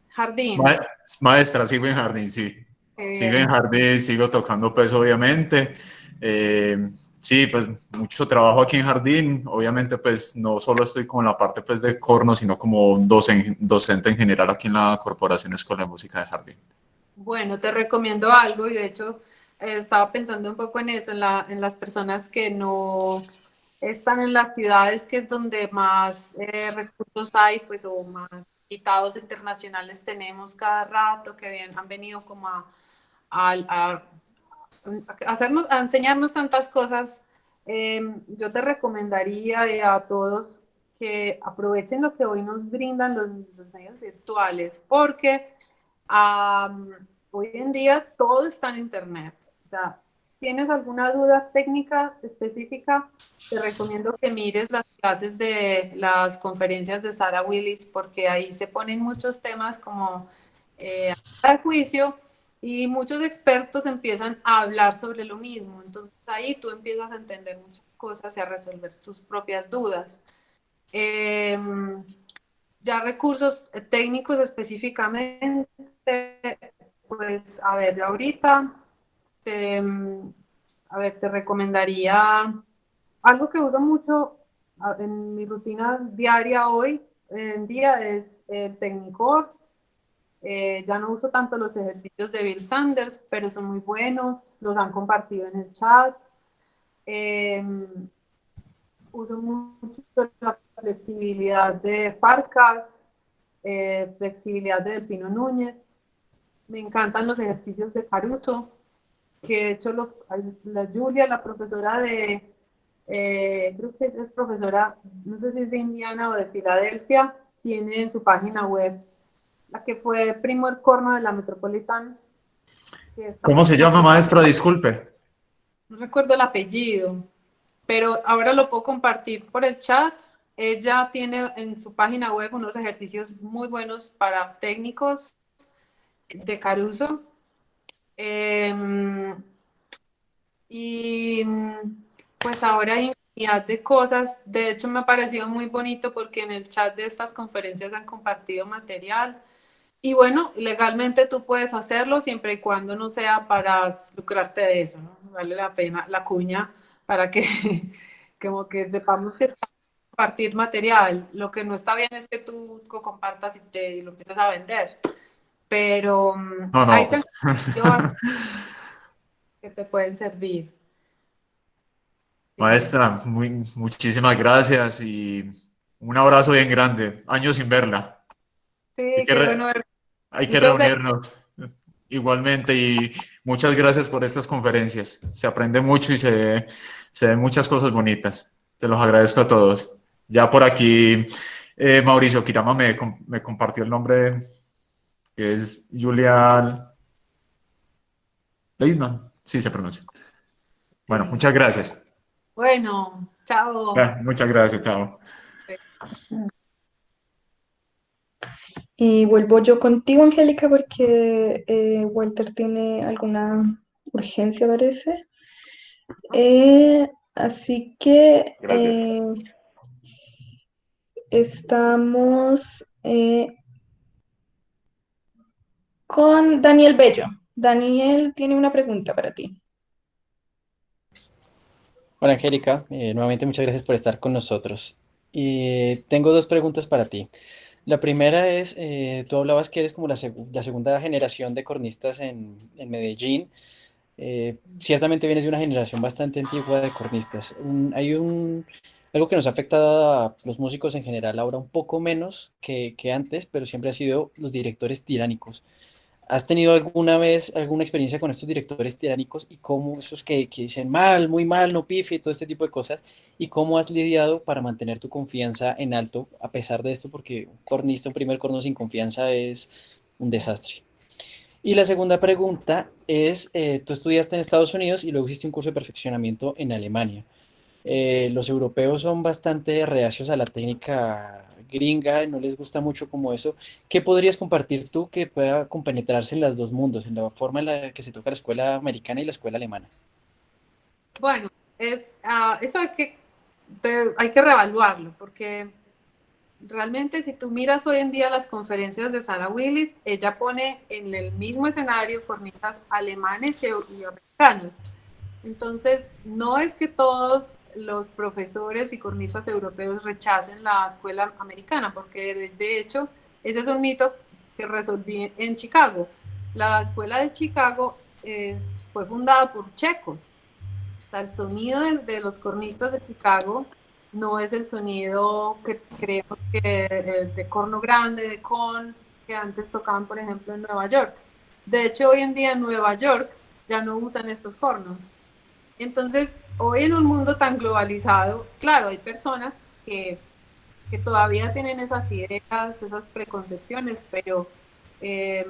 Jardín. Ma- Maestra, sigo en jardín, sí. Qué Sigo en bien. jardín, sigo tocando pues obviamente. Sí, pues mucho trabajo aquí en jardín. Obviamente pues no solo estoy como en la parte pues de corno, sino como docente en general aquí en la Corporación Escuela de Música de Jardín. Bueno, te recomiendo algo y de hecho estaba pensando un poco en eso, en las personas que no están en las ciudades, que es donde más recursos hay, pues, o más invitados internacionales tenemos cada rato, que han venido como a hacernos, a enseñarnos tantas cosas. Yo te recomendaría a todos que aprovechen lo que hoy nos brindan los medios virtuales, porque hoy en día todo está en Internet. O sea, ¿tienes alguna duda técnica específica? Te recomiendo que mires las clases de las conferencias de Sarah Willis, porque ahí se ponen muchos temas como de juicio y muchos expertos empiezan a hablar sobre lo mismo. Entonces ahí tú empiezas a entender muchas cosas y a resolver tus propias dudas. Eh, ya recursos técnicos específicamente, pues a ver, yo ahorita te, a ver, te recomendaría algo que uso mucho en mi rutina diaria hoy en día es el Technicore. Ya no uso tanto los ejercicios de Bill Sanders, pero son muy buenos, los han compartido en el chat. Eh, uso mucho la flexibilidad de Farcas, flexibilidad de Delfino Núñez. Me encantan los ejercicios de Caruso, que de hecho la Julia, la profesora creo que es profesora, no sé si es de Indiana o de Filadelfia, tiene en su página web la que fue primer corno de la Metropolitan, que es ¿Cómo se llama, maestra? Disculpe. no recuerdo el apellido, pero ahora lo puedo compartir por el chat. Ella tiene en su página web unos ejercicios muy buenos para técnicos de Caruso. Y pues ahora hay infinidad de cosas. De hecho, me ha parecido muy bonito porque en el chat de estas conferencias han compartido material. Y bueno, legalmente tú puedes hacerlo siempre y cuando no sea para lucrarte de eso, ¿no? Vale la pena la cuña para que como que sepamos que está compartir material. Lo que no está bien es que tú lo compartas y lo empieces a vender. Pero No, ahí no, se pues. encuentran que te pueden servir. Sí, Maestra, muchísimas gracias y un abrazo bien grande. Años sin verla. Hay sí, que, qué bueno ver. hay que Muchos reunirnos igualmente y muchas gracias por estas conferencias. Se aprende mucho y se ven muchas cosas bonitas. Te los agradezco a todos. Ya por aquí, Mauricio Kirama me compartió el nombre, que es Julian Leitman. Sí, se pronuncia. Bueno, sí. muchas gracias. Bueno, chao. Muchas gracias, chao. Y vuelvo yo contigo, Angélica, porque Walter tiene alguna urgencia, parece. Así que Gracias. estamos con Daniel Bello. Daniel tiene una pregunta para ti. Hola Angélica, nuevamente muchas gracias por estar con nosotros. Tengo dos preguntas para ti. La primera es, tú hablabas que eres como la segunda generación de cornistas en Medellín. Ciertamente vienes de una generación bastante antigua de cornistas. Algo que nos ha afectado a los músicos en general ahora un poco menos que antes, pero siempre ha sido los directores tiránicos. ¿Has tenido alguna vez alguna experiencia con estos directores tiránicos y cómo esos que dicen mal, muy mal, no pifie, todo este tipo de cosas? ¿Y cómo has lidiado para mantener tu confianza en alto a pesar de esto? Porque un cornista, un primer corno sin confianza es un desastre. Y la segunda pregunta es, tú estudiaste en Estados Unidos y luego hiciste un curso de perfeccionamiento en Alemania. Los europeos son bastante reacios a la técnica gringa, no les gusta mucho como eso. ¿Qué podrías compartir tú que pueda compenetrarse en los dos mundos, en la forma en la que se toca la escuela americana y la escuela alemana? Bueno, eso hay que reevaluarlo, porque realmente si tú miras hoy en día las conferencias de Sarah Willis, ella pone en el mismo escenario cornistas alemanes y americanos. Entonces, no es que todos los profesores y cornistas europeos rechacen la escuela americana, porque de hecho ese es un mito que resolví en Chicago. La escuela de Chicago fue fundada por checos. O sea, el sonido de los cornistas de Chicago no es el sonido que creemos que de corno grande, de con, que antes tocaban, por ejemplo, en Nueva York. De hecho, hoy en día en Nueva York ya no usan estos cornos. Entonces, hoy en un mundo tan globalizado, claro, hay personas que todavía tienen esas ideas, esas preconcepciones, pero, eh,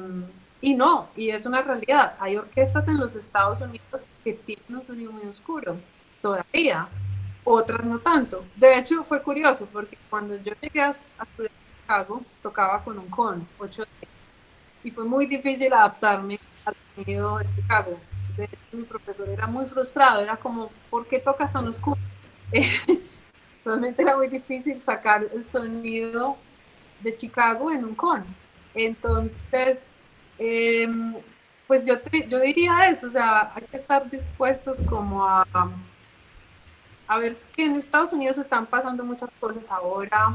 y no, y es una realidad. Hay orquestas en los Estados Unidos que tienen un sonido muy oscuro, todavía, otras no tanto. De hecho, fue curioso, porque cuando yo llegué a estudiar en Chicago, tocaba con un con 8 y fue muy difícil adaptarme al sonido de Chicago. De hecho, mi profesor era muy frustrado, era como, ¿por qué tocas tan oscuro? Realmente era muy difícil sacar el sonido de Chicago en un con. Entonces, eh, pues yo diría eso, o sea, hay que estar dispuestos como a ver que en Estados Unidos están pasando muchas cosas ahora,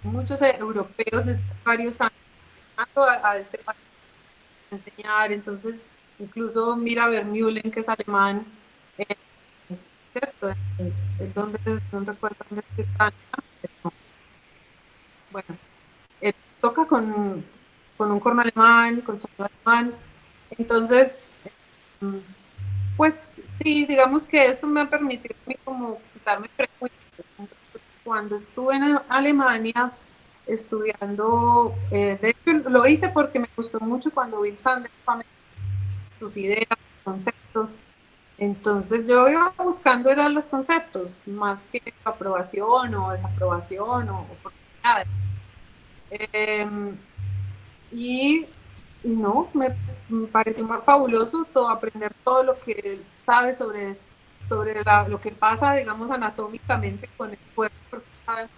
muchos europeos desde varios años a este país a enseñar, entonces incluso mira Vermeulen, que es alemán, eh, ¿cierto? Donde, no recuerdo dónde es que está, bueno, toca con un corno alemán, con sonido alemán. Entonces, pues sí, digamos que esto me ha permitido a mí como quitarme prejuicios. Entonces, cuando estuve en Alemania estudiando, de hecho lo hice porque me gustó mucho cuando Bill Sanders sus ideas, conceptos. Entonces yo iba buscando eran los conceptos, más que aprobación o desaprobación o oportunidades. Eh, y, y no, me pareció más fabuloso todo, aprender todo lo que él sabe sobre lo que pasa, digamos, anatómicamente con el cuerpo, porque saben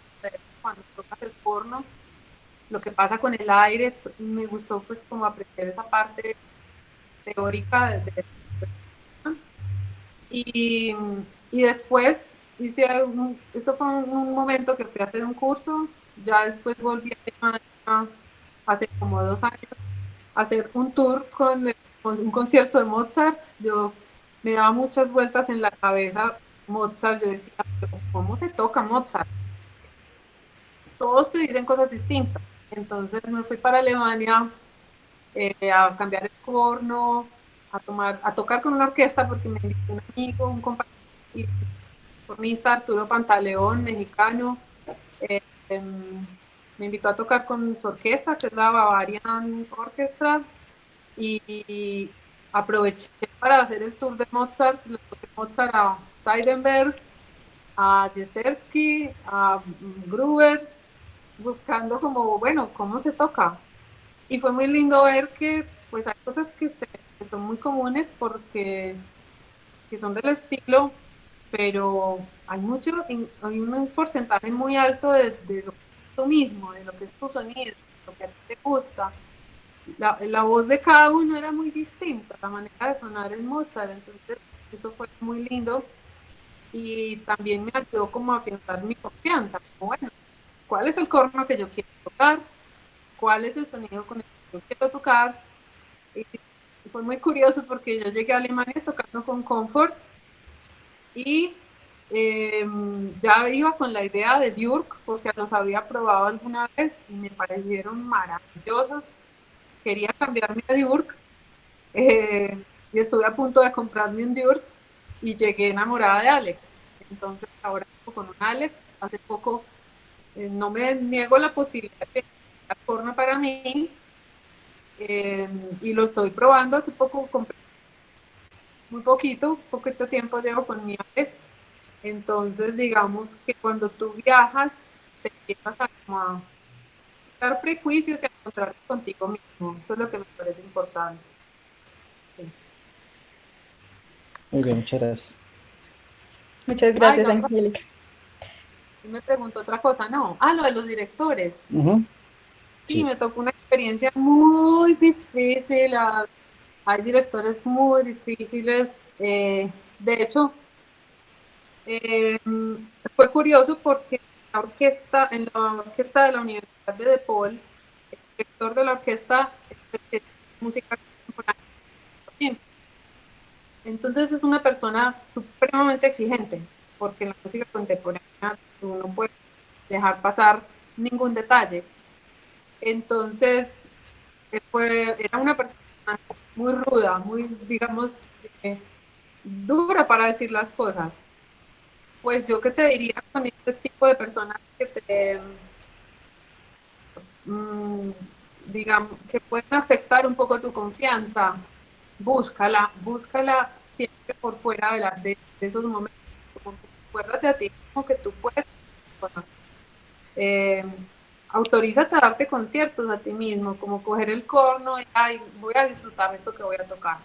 cuando tocas el porno, lo que pasa con el aire, me gustó pues como aprender esa parte teórica y, y después eso fue un momento que fui a hacer un curso, ya después volví a Alemania hace como 2 años hacer un tour con un concierto de Mozart. Yo me daba muchas vueltas en la cabeza Mozart. Yo decía, pero ¿cómo se toca Mozart? Todos te dicen cosas distintas. Entonces me fui para Alemania a cambiar el corno, a tocar con una orquesta porque me invitó un amigo, un compañero, y cornista Arturo Pantaleón, mexicano. eh, em, Me invitó a tocar con su orquesta, que es la Bavarian Orchestra, y aproveché para hacer el tour de Mozart, le toqué Mozart a Seidenberg, a Jesterski, a Gruber, buscando como, bueno, cómo se toca. Y fue muy lindo ver que pues hay cosas que son muy comunes porque que son del estilo, pero hay un porcentaje muy alto de lo que es tú mismo, de lo que es tu sonido, de lo que a ti te gusta. La voz de cada uno era muy distinta, la manera de sonar en Mozart, entonces eso fue muy lindo y también me ayudó como a afianzar mi confianza, como bueno, ¿cuál es el corno que yo quiero tocar? ¿Cuál es el sonido con el que yo quiero tocar? Y fue muy curioso porque yo llegué a Alemania tocando con Comfort y ya iba con la idea de Björk porque los había probado alguna vez y me parecieron maravillosos. Quería cambiarme a Björk y estuve a punto de comprarme un Björk y llegué enamorada de Alex. Entonces ahora con un Alex, hace poco no me niego la posibilidad de corno para mí y lo estoy probando. Hace poco compré muy poquito tiempo llevo con mi Alex. Entonces digamos que cuando tú viajas te empiezas a dar prejuicios y a encontrarte contigo mismo. Eso es lo que me parece importante. Sí. Muy bien, muchas gracias. Muchas Ay, gracias, la otra, Angélica. me preguntó otra cosa, no. Lo de los directores. Ujú. Sí, Sí. me tocó una experiencia muy difícil. Hay directores muy difíciles. De hecho, eh, fue curioso porque en la orquesta de la Universidad de DePaul, el director de la orquesta es el que tiene música contemporánea. Entonces es una persona supremamente exigente, porque en la música contemporánea tú no puedes dejar pasar ningún detalle. Entonces era una persona muy ruda, muy, digamos, dura para decir las cosas. Pues yo qué te diría con este tipo de personas que te, mm, digamos, que pueden afectar un poco tu confianza, búscala siempre por fuera de esos momentos. Como que acuérdate a ti como que tú puedes conocer. Eh, autorízate a darte conciertos a ti mismo, como coger el corno y, ay, voy a disfrutar de esto que voy a tocar.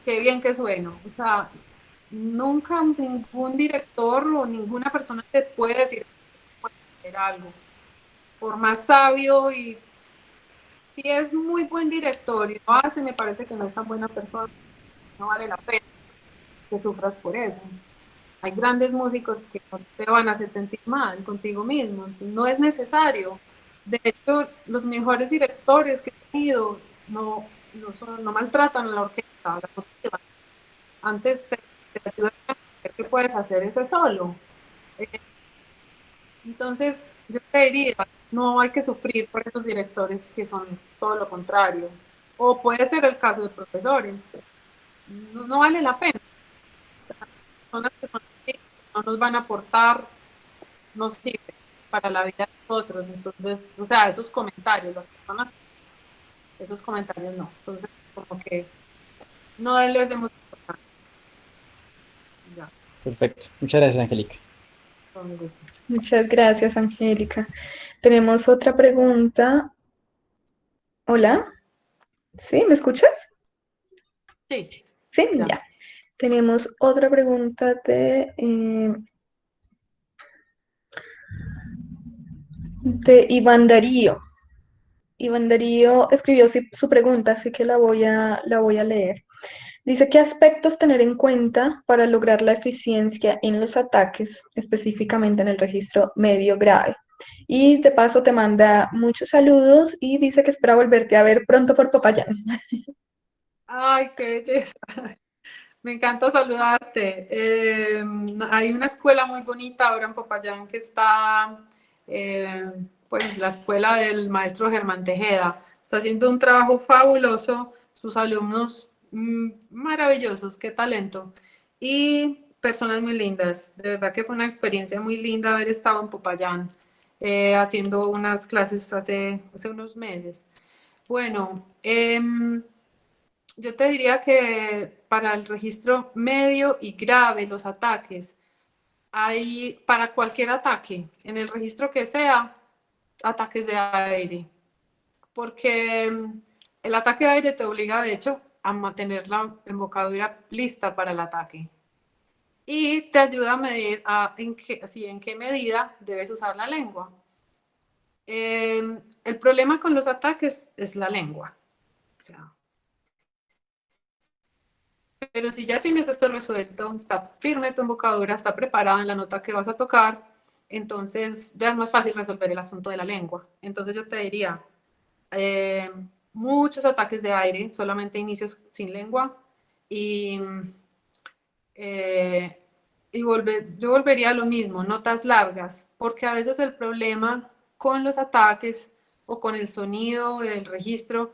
Qué bien que sueno. O sea, nunca ningún director o ninguna persona te puede decir que puede hacer algo. Por más sabio y si es muy buen director y lo hace, me parece que no es tan buena persona, no vale la pena que sufras por eso. Hay grandes músicos que no te van a hacer sentir mal contigo mismo, no es necesario. De hecho, los mejores directores que he tenido no maltratan a la orquesta, la motivan. Antes te ayudan a ver qué puedes hacer ese solo. Entonces, yo te diría, no hay que sufrir por esos directores que son todo lo contrario. O puede ser el caso de profesores. No vale la pena. Personas que son así, no nos van a aportar, no sirven para la vida de nosotros. Entonces, o sea, esos comentarios, las personas, esos comentarios no. Entonces, como que no les demos importancia. Ya, Perfecto. Muchas gracias, Angélica. entonces, Muchas gracias, Angélica. Tenemos otra pregunta. Hola, ¿sí? ¿Me escuchas? sí, Sí, ya. ya. Tenemos otra pregunta de Iván Darío. Iván Darío escribió su pregunta, así que la voy a leer. Dice, ¿qué aspectos tener en cuenta para lograr la eficiencia en los ataques, específicamente en el registro medio grave? Y de paso te manda muchos saludos y dice que espera volverte a ver pronto por Popayán. Ay, qué belleza. Me encanta saludarte. Hay una escuela muy bonita ahora en Popayán que está, eh, pues, la escuela del maestro Germán Tejeda. Está haciendo un trabajo fabuloso, sus alumnos maravillosos, qué talento. Y personas muy lindas. De verdad que fue una experiencia muy linda haber estado en Popayán haciendo unas clases hace unos meses. Bueno, yo te diría que para el registro medio y grave, los ataques, hay para cualquier ataque, en el registro que sea, ataques de aire, porque el ataque de aire te obliga, de hecho, a mantener la embocadura lista para el ataque y te ayuda a medir en qué medida debes usar la lengua. El problema con los ataques es la lengua. O sea, pero si ya tienes esto resuelto, está firme tu embocadura, está preparada en la nota que vas a tocar, entonces ya es más fácil resolver el asunto de la lengua. Entonces yo te diría, eh, muchos ataques de aire, solamente inicios sin lengua, y, yo volvería a lo mismo, notas largas, porque a veces el problema con los ataques o con el sonido, el registro,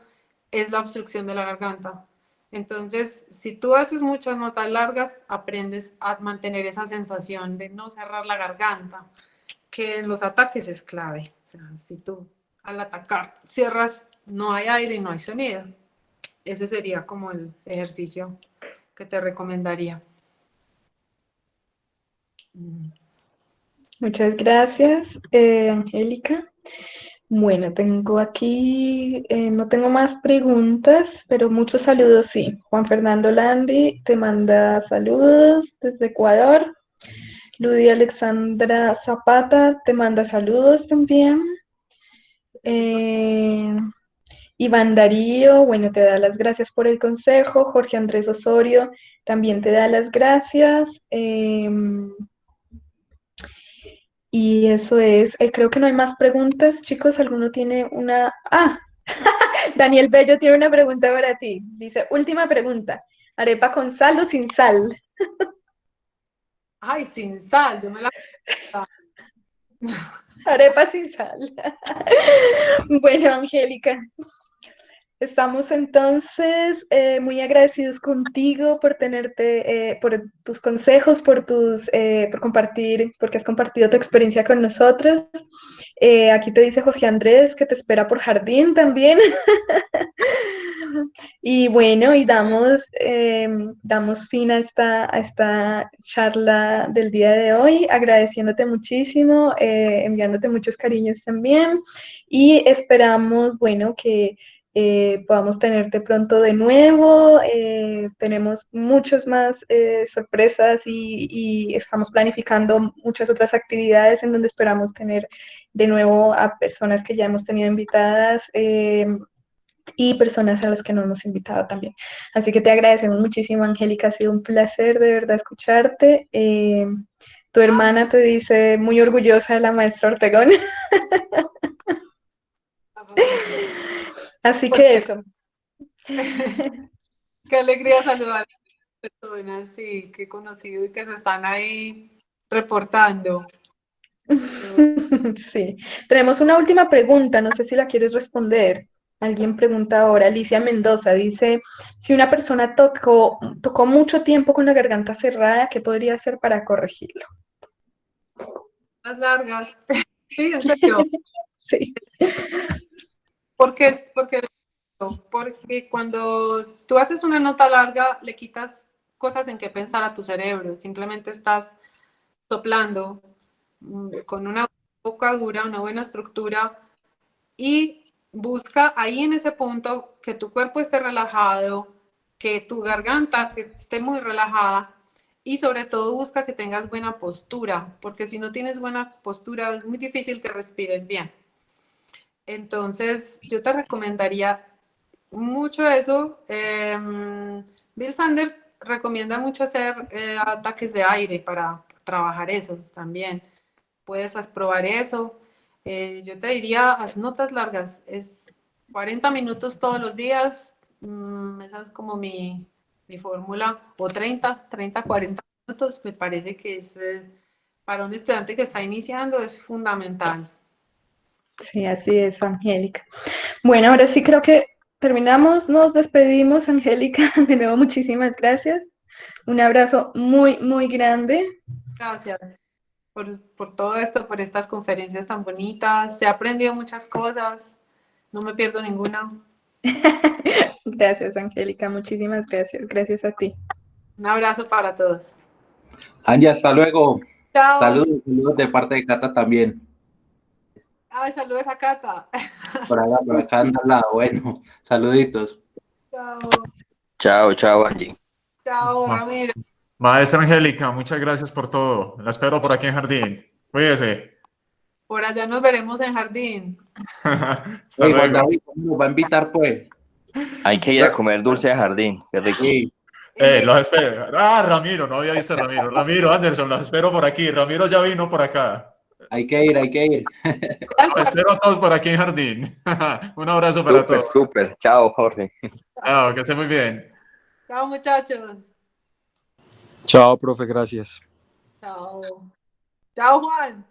es la obstrucción de la garganta. Entonces, si tú haces muchas notas largas, aprendes a mantener esa sensación de no cerrar la garganta, que en los ataques es clave. O sea, si tú al atacar cierras, no hay aire y no hay sonido. Ese sería como el ejercicio que te recomendaría. Muchas gracias, Angélica. Bueno, tengo aquí, no tengo más preguntas, pero muchos saludos, sí. Juan Fernando Landi te manda saludos desde Ecuador. Ludy Alexandra Zapata te manda saludos también. Iván Darío, bueno, te da las gracias por el consejo. Jorge Andrés Osorio también te da las gracias. Y eso es, creo que no hay más preguntas, chicos. ¿Alguno tiene una? Ah, Daniel Bello tiene una pregunta para ti. Dice, última pregunta. ¿Arepa con sal o sin sal? Ay, sin sal, yo me la... Arepa sin sal. Bueno, Angélica, estamos entonces muy agradecidos contigo por tenerte, por tus consejos, por compartir, porque has compartido tu experiencia con nosotros. Aquí te dice Jorge Andrés que te espera por jardín también. Y bueno, y damos fin a esta charla del día de hoy, agradeciéndote muchísimo, enviándote muchos cariños también y esperamos, bueno, que podamos tenerte pronto de nuevo. Tenemos muchas más sorpresas y estamos planificando muchas otras actividades en donde esperamos tener de nuevo a personas que ya hemos tenido invitadas. Y personas a las que no hemos invitado también. Así que te agradecemos muchísimo, Angélica, ha sido un placer de verdad escucharte. Tu hermana te dice muy orgullosa de la maestra Ortegón. Así que eso. Qué alegría saludar a las personas sí, que he conocido y que se están ahí reportando. Sí. Tenemos una última pregunta, no sé si la quieres responder. Alguien pregunta ahora, Alicia Mendoza, dice, si una persona tocó mucho tiempo con la garganta cerrada, ¿qué podría hacer para corregirlo? Más largas. Sí, en serio. Sí. Porque cuando tú haces una nota larga, le quitas cosas en que pensar a tu cerebro. Simplemente estás soplando con una boca dura, una buena estructura, y busca ahí en ese punto que tu cuerpo esté relajado, que tu garganta que esté muy relajada y sobre todo busca que tengas buena postura, porque si no tienes buena postura es muy difícil que respires bien. Entonces yo te recomendaría mucho eso. Bill Sanders recomienda mucho hacer ataques de aire para trabajar eso también. Puedes probar eso. Yo te diría, haz notas largas, es 40 minutos todos los días, esa es como mi fórmula, o 30, 40 minutos, me parece que es, para un estudiante que está iniciando es fundamental. Sí, así es, Angélica. Bueno, ahora sí creo que terminamos, nos despedimos, Angélica. De nuevo, muchísimas gracias. Un abrazo muy, muy grande. Gracias por todo esto, por estas conferencias tan bonitas. Se ha aprendido muchas cosas, no me pierdo ninguna. Gracias, Angélica, muchísimas gracias. Gracias a ti. Un abrazo para todos. Angie, hasta luego. Chao. Saludos de parte de Cata también. Ay, saludos a Cata. Por acá anda al lado. Bueno, saluditos. Chao. Chao, Angie. Chao, Ramiro. Maestra Angélica, muchas gracias por todo. La espero por aquí en Jardín. Cuídese. Por allá nos veremos en Jardín. Hasta luego. David, ¿cómo nos va a invitar, pues? Hay que ir a comer dulce de jardín. Qué rico. Sí. Los espero. Ah, Ramiro, no había visto a Ramiro. Ramiro, Anderson, los espero por aquí. Ramiro ya vino por acá. Hay que ir, hay que ir. Los espero a todos por aquí en Jardín. Un abrazo para Súper, todos. súper. Chao, Jorge. Chao, que estén muy bien. Chao, muchachos. Chao, profe, gracias. Chao. Chao, Juan.